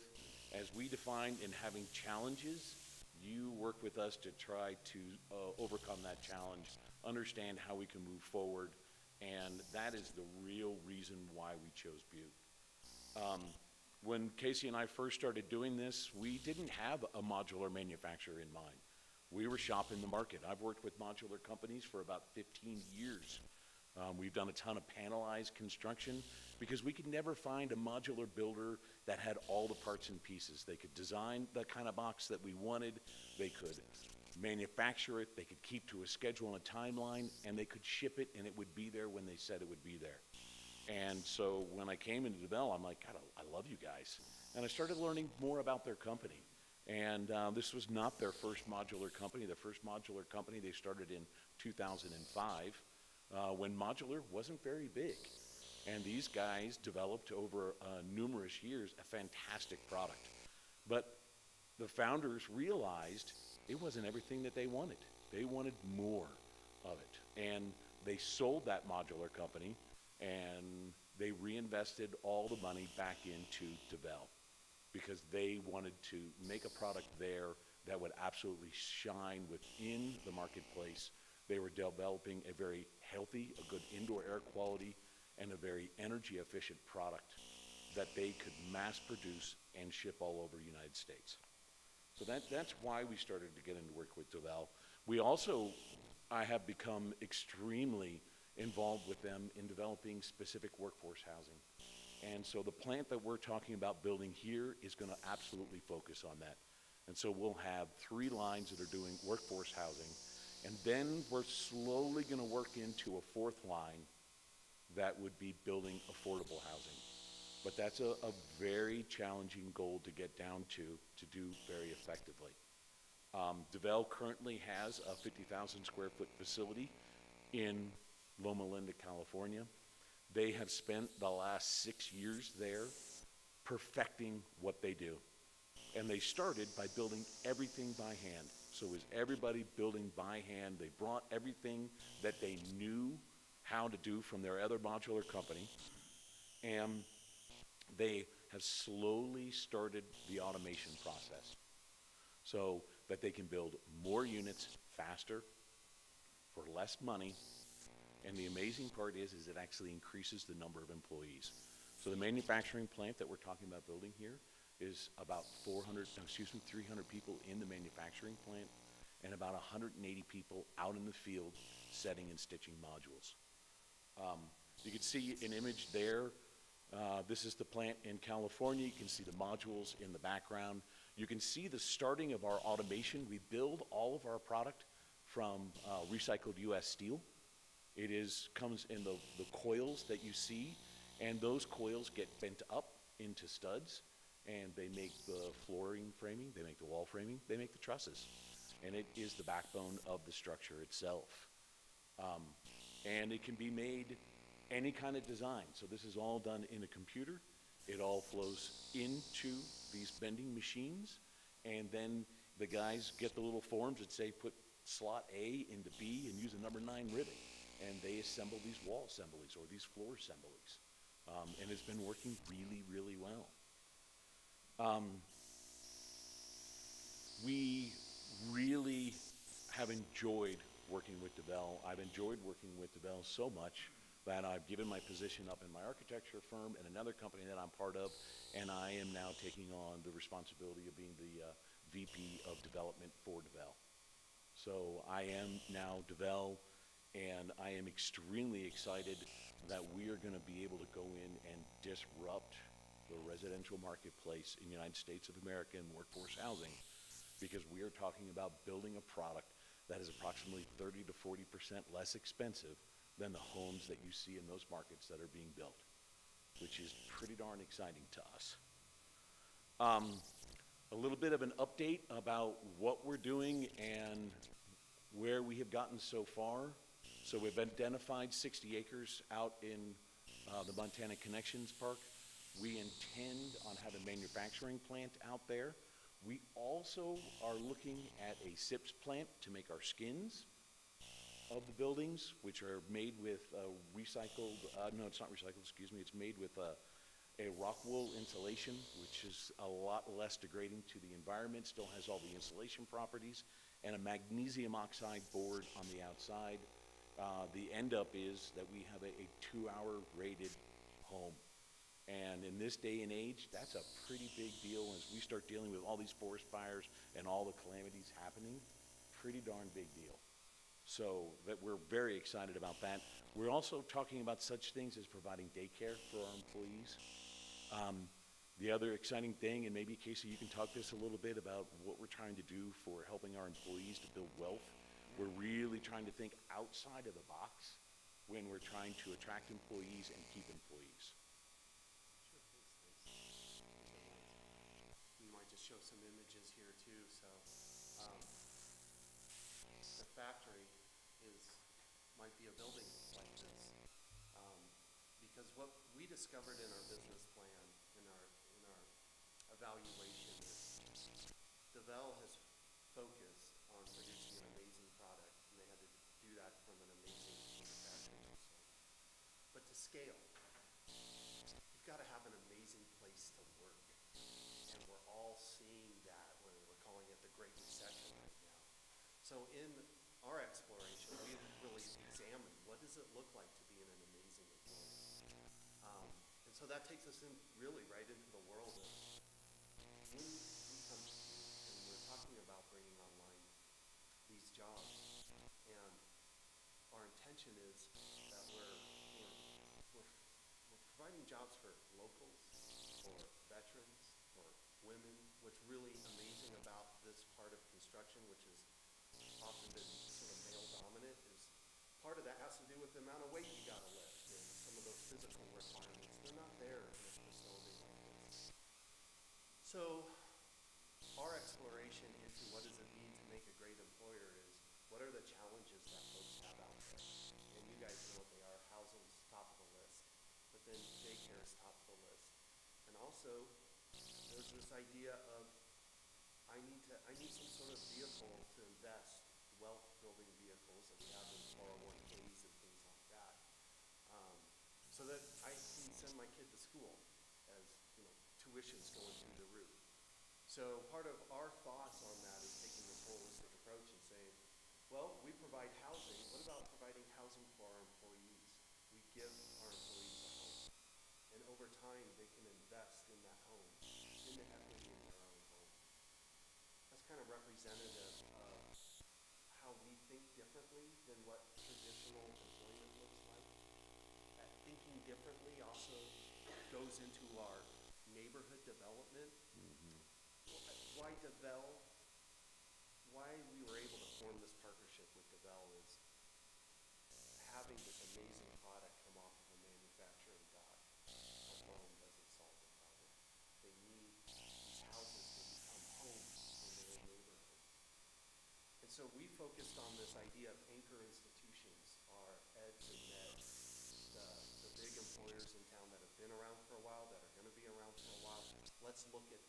As we defined in having challenges, you work with us to try to overcome that challenge, understand how we can move forward, and that is the real reason why we chose Butte. When Casey and I first started doing this, we didn't have a modular manufacturer in mind. We were shopping the market. I've worked with modular companies for about 15 years. We've done a ton of panelized construction because we could never find a modular builder that had all the parts and pieces. They could design the kind of box that we wanted, they could manufacture it, they could keep to a schedule and a timeline, and they could ship it and it would be there when they said it would be there. And so when I came into DeVel, I'm like, God, I love you guys. And I started learning more about their company. And this was not their first modular company. Their first modular company, they started in 2005 when modular wasn't very big. And these guys developed over numerous years a fantastic product. But the founders realized it wasn't everything that they wanted. They wanted more of it. And they sold that modular company and they reinvested all the money back into DeVel because they wanted to make a product there that would absolutely shine within the marketplace. They were developing a very healthy, a good indoor air quality, and a very energy efficient product that they could mass produce and ship all over the United States. So that's why we started to get into work with DeVel. I have become extremely involved with them in developing specific workforce housing. And so the plant that we're talking about building here is going to absolutely focus on that. And so we'll have 3 lines that are doing workforce housing. And then we're slowly going to work into a 4th line that would be building affordable housing. But that's a very challenging goal to get down to do very effectively. DeVel currently has a 50,000 square foot facility in Loma Linda, California. They have spent the last 6 years there perfecting what they do. And they started by building everything by hand. So it was everybody building by hand. They brought everything that they knew how to do from their other modular company. And they have slowly started the automation process so that they can build more units faster for less money. And the amazing part is it actually increases the number of employees. So the manufacturing plant that we're talking about building here is about 300 people in the manufacturing plant and about 180 people out in the field setting and stitching modules. You can see an image there. This is the plant in California. You can see the modules in the background. You can see the starting of our automation. We build all of our product from recycled U.S. steel. It comes in the coils that you see, and those coils get bent up into studs, and they make the flooring framing, they make the wall framing, they make the trusses, and it is the backbone of the structure itself. And it can be made any kind of design. So this is all done in a computer. It all flows into these bending machines, and then the guys get the little forms that say put slot A into B and use a number 9 rivet, and they assemble these wall assemblies or these floor assemblies. And it's been working really, really well. We really have enjoyed working with DeVal. I've enjoyed working with DeVal so much that I've given my position up in my architecture firm and another company that I'm part of, and I am now taking on the responsibility of being the VP of development for DeVal. So I am now DeVal, and I am extremely excited that we are going to be able to go in and disrupt the residential marketplace in the United States of America in workforce housing, because we are talking about building a product that is approximately 30 to 40% less expensive than the homes that you see in those markets that are being built, which is pretty darn exciting to us. A little bit of an update about what we're doing and where we have gotten so far. So we've identified 60 acres out in the Montana Connections Park. We intend on having a manufacturing plant out there. We also are looking at a SIPS plant to make our skins of the buildings, which are made with recycled, no, it's not recycled, excuse me, it's made with a rock wool insulation, which is a lot less degrading to the environment, still has all the insulation properties, and a magnesium oxide board on the outside. The end up is that we have a 2-hour rated home. And in this day and age, that's a pretty big deal as we start dealing with all these forest fires and all the calamities happening. Pretty darn big deal. So that we're very excited about that. We're also talking about such things as providing daycare for our employees. The other exciting thing, and maybe Casey, you can talk this a little bit about what we're trying to do for helping our employees to build wealth. We're really trying to think outside of the box when we're trying to attract employees and keep employees. We might just show some images here too. So the factory might be a building like this, because what we discovered in our business plan, in our evaluation, is DeVal has focused on producing an amazing product, and they had to do that from an amazing manufacturing facility. But to scale, you've got to have an amazing place to work. And we're all seeing that when we're calling it the Great Recession right now. So in our exploration, we've really examined what does it look like to be in an amazing employer. And so that takes us in really right into the world of when we come to you and we're talking about bringing online these jobs. And our intention is that we're providing jobs for locals, for veterans, for women. What's really amazing about this part of construction, which has often been sort of male dominant, is part of that has to do with the amount of weight you gotta lift and some of those physical requirements. They're not there in a facility like this. So our exploration into what does it mean to make a great employer is, what are the challenges that folks have out there? And you guys know what they are. Housing's top of the list, but then daycare is top of the list. And also, there's this idea of I need some sort of vehicle to invest, wealth building vehicles that we have in 401ks and things like that, so that I can send my kid to school as, you know, tuition's going through the roof. So part of our thoughts on that is taking this holistic approach and saying, well, we provide housing. What about providing housing for our employees? We give our employees a home, and over time they can invest in that home, in the equity in their own home. That's kind of representative of how we think differently than what traditional employment looks like. Thinking differently also goes into our neighborhood development. Why DeVal? Why we were able to form this partnership with DeVal is having this amazing product come off of a manufacturing dock alone doesn't solve the problem. They need these houses to become homes in their own neighborhood. And so we focused on this idea of anchor institutions, our eds and meds, the big employers in town that have been around for a while, that are going to be around for a while. Let's look at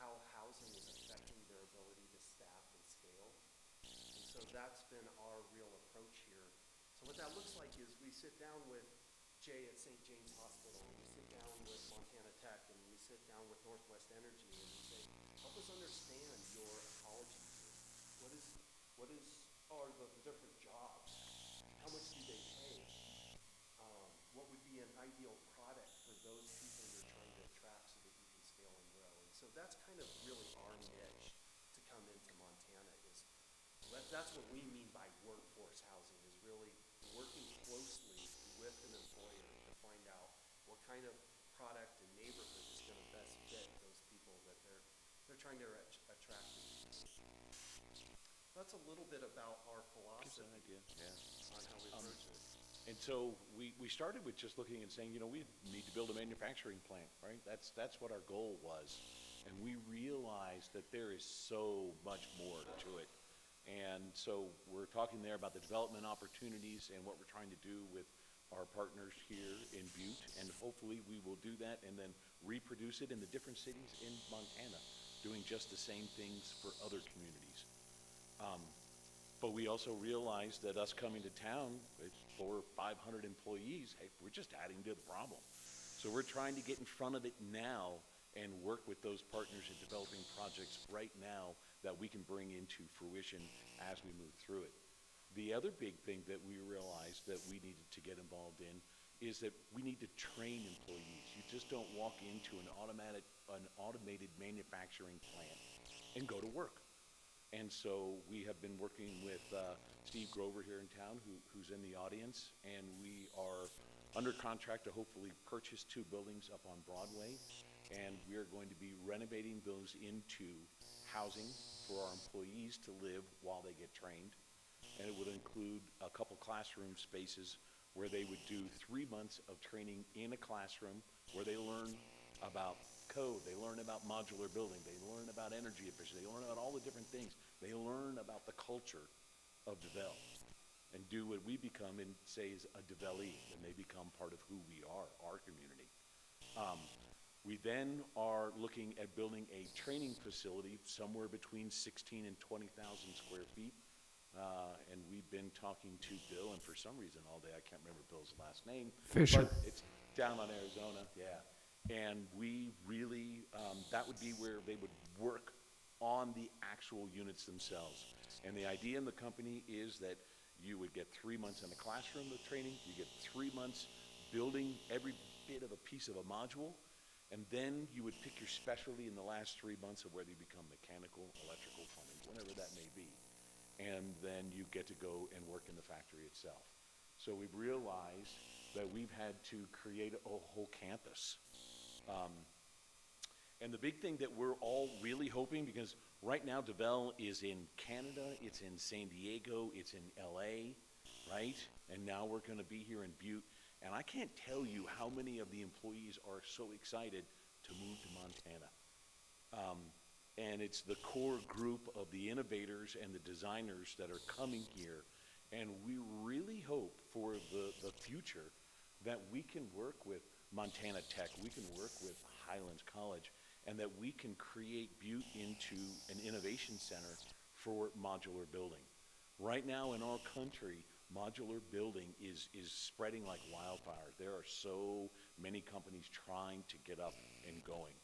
how housing is affecting their ability to staff and scale. And so that's been our real approach here. So what that looks like is we sit down with Jay at St. James Hospital, and we sit down with Montana Tech, and we sit down with Northwest Energy, and we say, help us understand your ecology here. What is are the different jobs? How much do they pay? What would be an ideal product for those people you're trying to attract so that you can scale and grow? And so that's kind of really our niche to come into Montana is, that's what we mean by workforce housing, is really working closely with an employer to find out what kind of product and neighborhood is going to best fit those people that they're trying to attract. That's a little bit about our philosophy on how we approach it. And so we started with just looking and saying, we need to build a manufacturing plant, right? That's what our goal was. And we realized that there is so much more to it. And so we're talking there about the development opportunities and what we're trying to do with our partners here in Butte. And hopefully we will do that and then reproduce it in the different cities in Montana, doing just the same things for other communities. But we also realized that us coming to town with 400 or 500 employees, hey, we're just adding to the problem. So we're trying to get in front of it now and work with those partners in developing projects right now that we can bring into fruition as we move through it. The other big thing that we realized that we needed to get involved in is that we need to train employees. You just don't walk into an automated manufacturing plant and go to work. And so we have been working with Steve Grover here in town, who's in the audience, and we are under contract to hopefully purchase 2 buildings up on Broadway, and we are going to be renovating those into housing for our employees to live while they get trained. And it would include a couple classroom spaces where they would do 3 months of training in a classroom where they learn about code, they learn about modular building, they learn about energy efficiency, they learn about all the different things. They learn about the culture of DeVel and do what we become and say is a DeVelee, and they become part of who we are, our community. We then are looking at building a training facility somewhere between 16 and 20,000 square feet. And we've been talking to Bill, and for some reason all day, I can't remember Bill's last name. Fisher. But it's down on Arizona, yeah. And we really, that would be where they would work on the actual units themselves. And the idea in the company is that you would get 3 months in a classroom of training, you get 3 months building every bit of a piece of a module, and then you would pick your specialty in the last 3 months of whether you become mechanical, electrical, plumbing, whatever that may be. And then you get to go and work in the factory itself. So we've realized that we've had to create a whole campus. And the big thing that we're all really hoping, because right now DeVel is in Canada, it's in San Diego, it's in LA, right? And now we're gonna be here in Butte. And I can't tell you how many of the employees are so excited to move to Montana. And it's the core group of the innovators and the designers that are coming here. And we really hope for the future that we can work with Montana Tech, we can work with Highlands College, and that we can create Butte into an innovation center for modular building. Right now in our country, modular building is spreading like wildfire. There are so many companies trying to get up and going.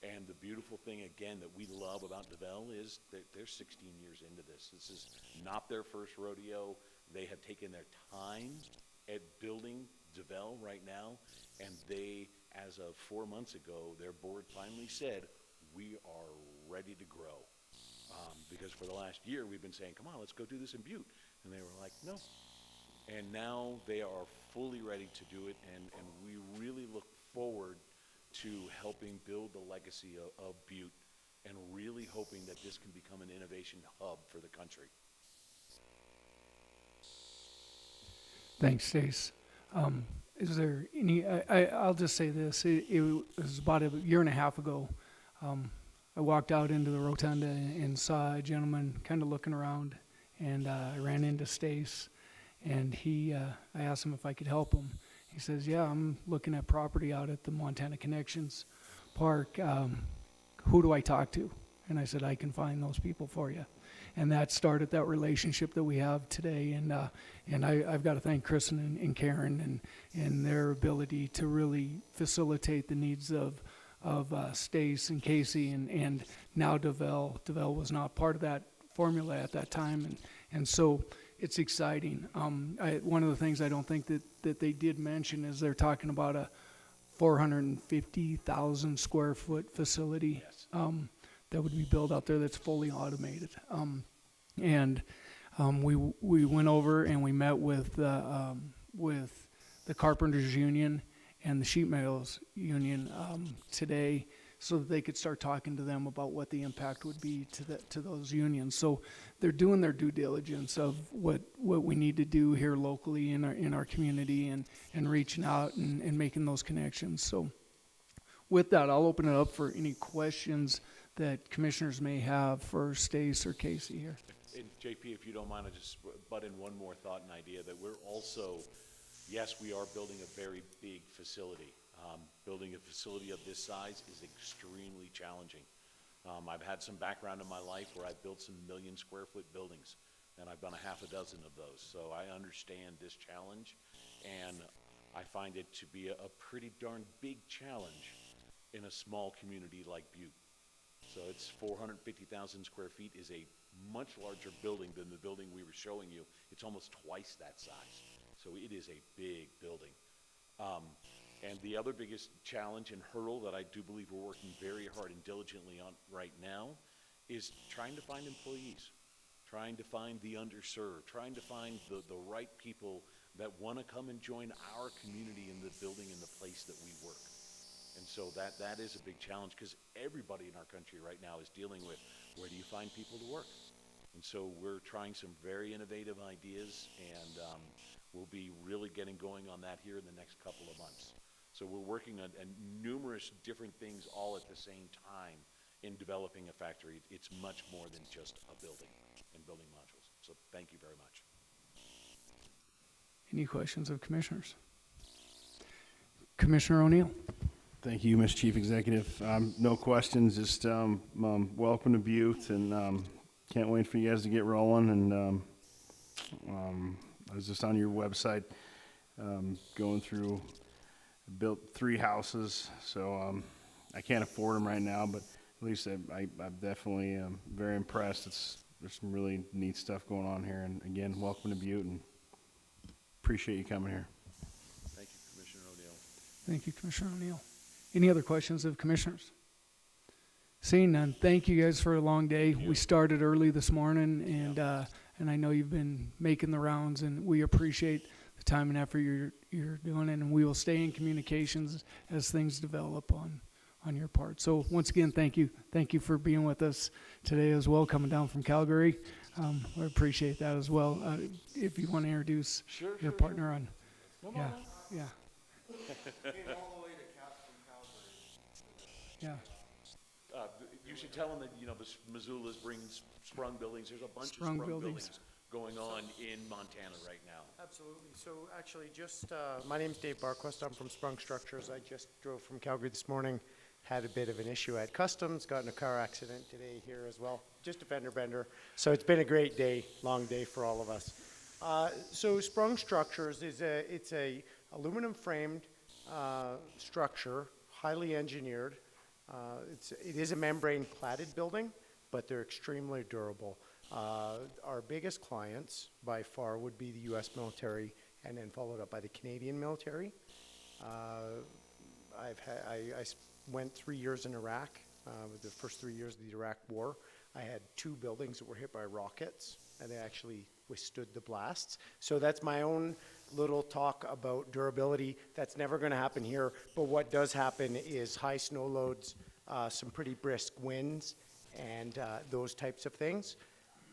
And the beautiful thing, again, that we love about DeVel is that they're 16 years into this. This is not their first rodeo. They have taken their time at building DeVel right now, and they, as of 4 months ago, their board finally said, we are ready to grow. Because for the last year, we've been saying, come on, let's go do this in Butte. And they were like, no. And now they are fully ready to do it, and we really look forward to helping build the legacy of Butte and really hoping that this can become an innovation hub for the country. Thanks, Stace. Is there any, I'll just say this, it was about a year and a half ago. I walked out into the rotunda and saw a gentleman kind of looking around, and I ran into Stace, and I asked him if I could help him. He says, yeah, I'm looking at property out at the Montana Connections Park. Who do I talk to? And I said, I can find those people for you. And that started that relationship that we have today. And I've got to thank Chris and Karen and their ability to really facilitate the needs of Stace and Casey and now DeVel. DeVel was not part of that formula at that time, And so it's exciting. One of the things I don't think that they did mention is they're talking about a 450,000 square foot facility that would be built out there that's fully automated. We went over and we met with the Carpenters Union and the Sheet Metals Union today, so that they could start talking to them about what the impact would be to those unions. So they're doing their due diligence of what we need to do here locally in our community, and reaching out and making those connections. So with that, I'll open it up for any questions that commissioners may have for Stace or Casey here. And JP, if you don't mind, I just butt in one more thought and idea that we're also, yes, we are building a very big facility. Building a facility of this size is extremely challenging. I've had some background in my life where I've built some 1,000,000 square foot buildings, and I've done a half a dozen of those. So I understand this challenge, and I find it to be a pretty darn big challenge in a small community like Butte. So it's 450,000 square feet is a much larger building than the building we were showing you. It's almost twice that size. So it is a big building. And the other biggest challenge and hurdle that I do believe we're working very hard and diligently on right now is trying to find employees, trying to find the underserved, trying to find the right people that want to come and join our community in the building and the place that we work. And so that is a big challenge, because everybody in our country right now is dealing with, where do you find people to work? And so we're trying some very innovative ideas, and we'll be really getting going on that here in the next couple of months. So we're working on numerous different things all at the same time in developing a factory. It's much more than just a building and building modules. So thank you very much. Any questions of commissioners? Commissioner O'Neill. Thank you, Mr. Chief Executive. No questions, just welcome to Butte, and can't wait for you guys to get rolling. And I was just on your website going through, built 3 houses, so I can't afford them right now, but at least I'm definitely very impressed. There's some really neat stuff going on here, and again, welcome to Butte, and appreciate you coming here. Thank you, Commissioner O'Neill. Thank you, Commissioner O'Neill. Any other questions of commissioners? Seeing none, thank you guys for a long day. We started early this morning, and I know you've been making the rounds, and we appreciate the time and effort you're doing, and we will stay in communications as things develop on your part. So once again, thank you. Thank you for being with us today as well, coming down from Calgary. We appreciate that as well. If you want to introduce your partner on. Yeah. Yeah. You should tell them that, the Missoula's bringing sprung buildings. There's a bunch of Sprung sprung buildings. buildings going on in Montana right now. Absolutely. So actually, my name's Dave Barquist. I'm from Sprung Structures. I just drove from Calgary this morning. Had a bit of an issue at customs. Got in a car accident today here as well. Just a fender bender. So it's been a great day, long day for all of us. So Sprung Structures it's a aluminum framed structure, highly engineered. It is a membrane cladded building, but they're extremely durable. Our biggest clients by far would be the U.S. military, and then followed up by the Canadian military. I went 3 years in Iraq, the first 3 years of the Iraq War. I had 2 buildings that were hit by rockets, and they actually withstood the blasts. So that's my own little talk about durability. That's never going to happen here, but what does happen is high snow loads, some pretty brisk winds, and those types of things.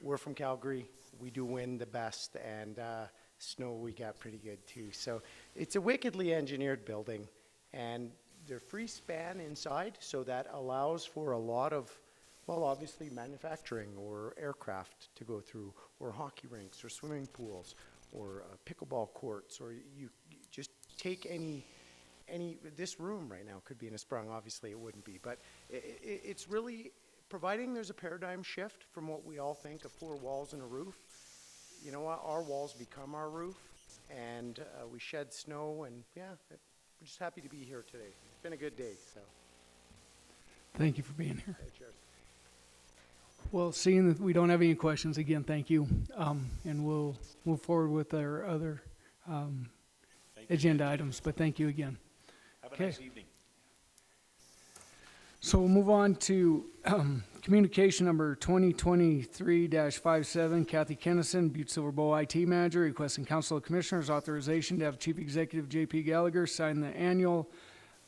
We're from Calgary. We do wind the best, and snow we got pretty good too. So it's a wickedly engineered building, and they're free span inside, so that allows for a lot of, well, obviously manufacturing or aircraft to go through, or hockey rinks or swimming pools or pickleball courts, or you just take any, this room right now could be in a Sprung, obviously it wouldn't be, but it's really, providing there's a paradigm shift from what we all think of 4 walls and a roof. You know what, our walls become our roof, and we shed snow, and yeah, we're just happy to be here today. It's been a good day, so. Thank you for being here. Hey, cheers. Well, seeing that we don't have any questions, again, thank you. And we'll move forward with our other agenda items, but thank you again. Have a Okay. nice evening. So we'll move on to communication number 2023-57, Kathy Kennison, Butte-Silver Bowl IT Manager, requesting Council of Commissioners authorization to have Chief Executive J.P. Gallagher sign the annual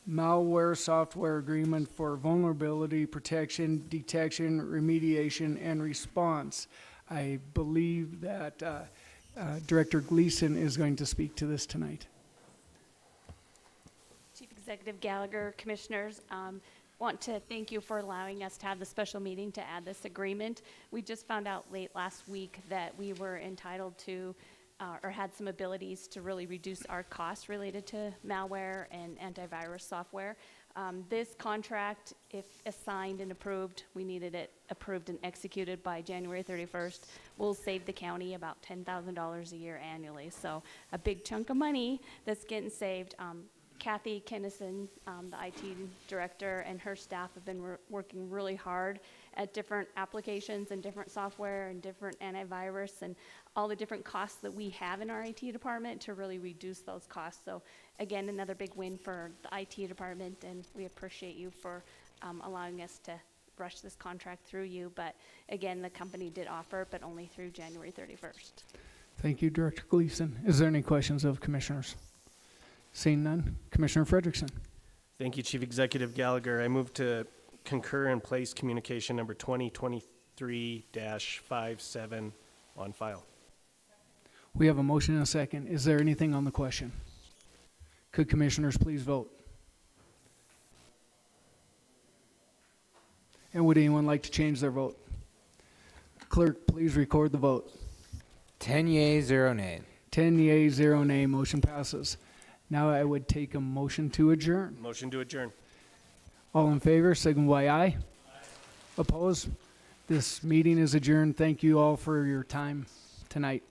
malware software agreement for vulnerability protection, detection, remediation, and response. I believe that Director Gleason is going to speak to this tonight. Chief Executive Gallagher, Commissioners, want to thank you for allowing us to have the special meeting to add this agreement. We just found out late last week that we were entitled to or had some abilities to really reduce our costs related to malware and antivirus software. This contract, if assigned and approved, we needed it approved and executed by January 31st, will save the county about $10,000 a year annually. So a big chunk of money that's getting saved. Kathy Kennison, the IT director, and her staff have been working really hard at different applications and different software and different antivirus and all the different costs that we have in our IT department to really reduce those costs. So again, another big win for the IT department, and we appreciate you for allowing us to rush this contract through you. But again, the company did offer, but only through January 31st. Thank you, Director Gleason. Is there any questions of commissioners? Seeing none, Commissioner Frederickson. Thank you, Chief Executive Gallagher. I move to concur and place communication number 2023-57 on file. We have a motion and a second. Is there anything on the question? Could commissioners please vote? And would anyone like to change their vote? Clerk, please record the vote. 10 yea, 0 nay. 10 yea, 0 nay, motion passes. Now I would take a motion to adjourn. Motion to adjourn. All in favor, signal by aye. Aye. Opposed? This meeting is adjourned. Thank you all for your time tonight.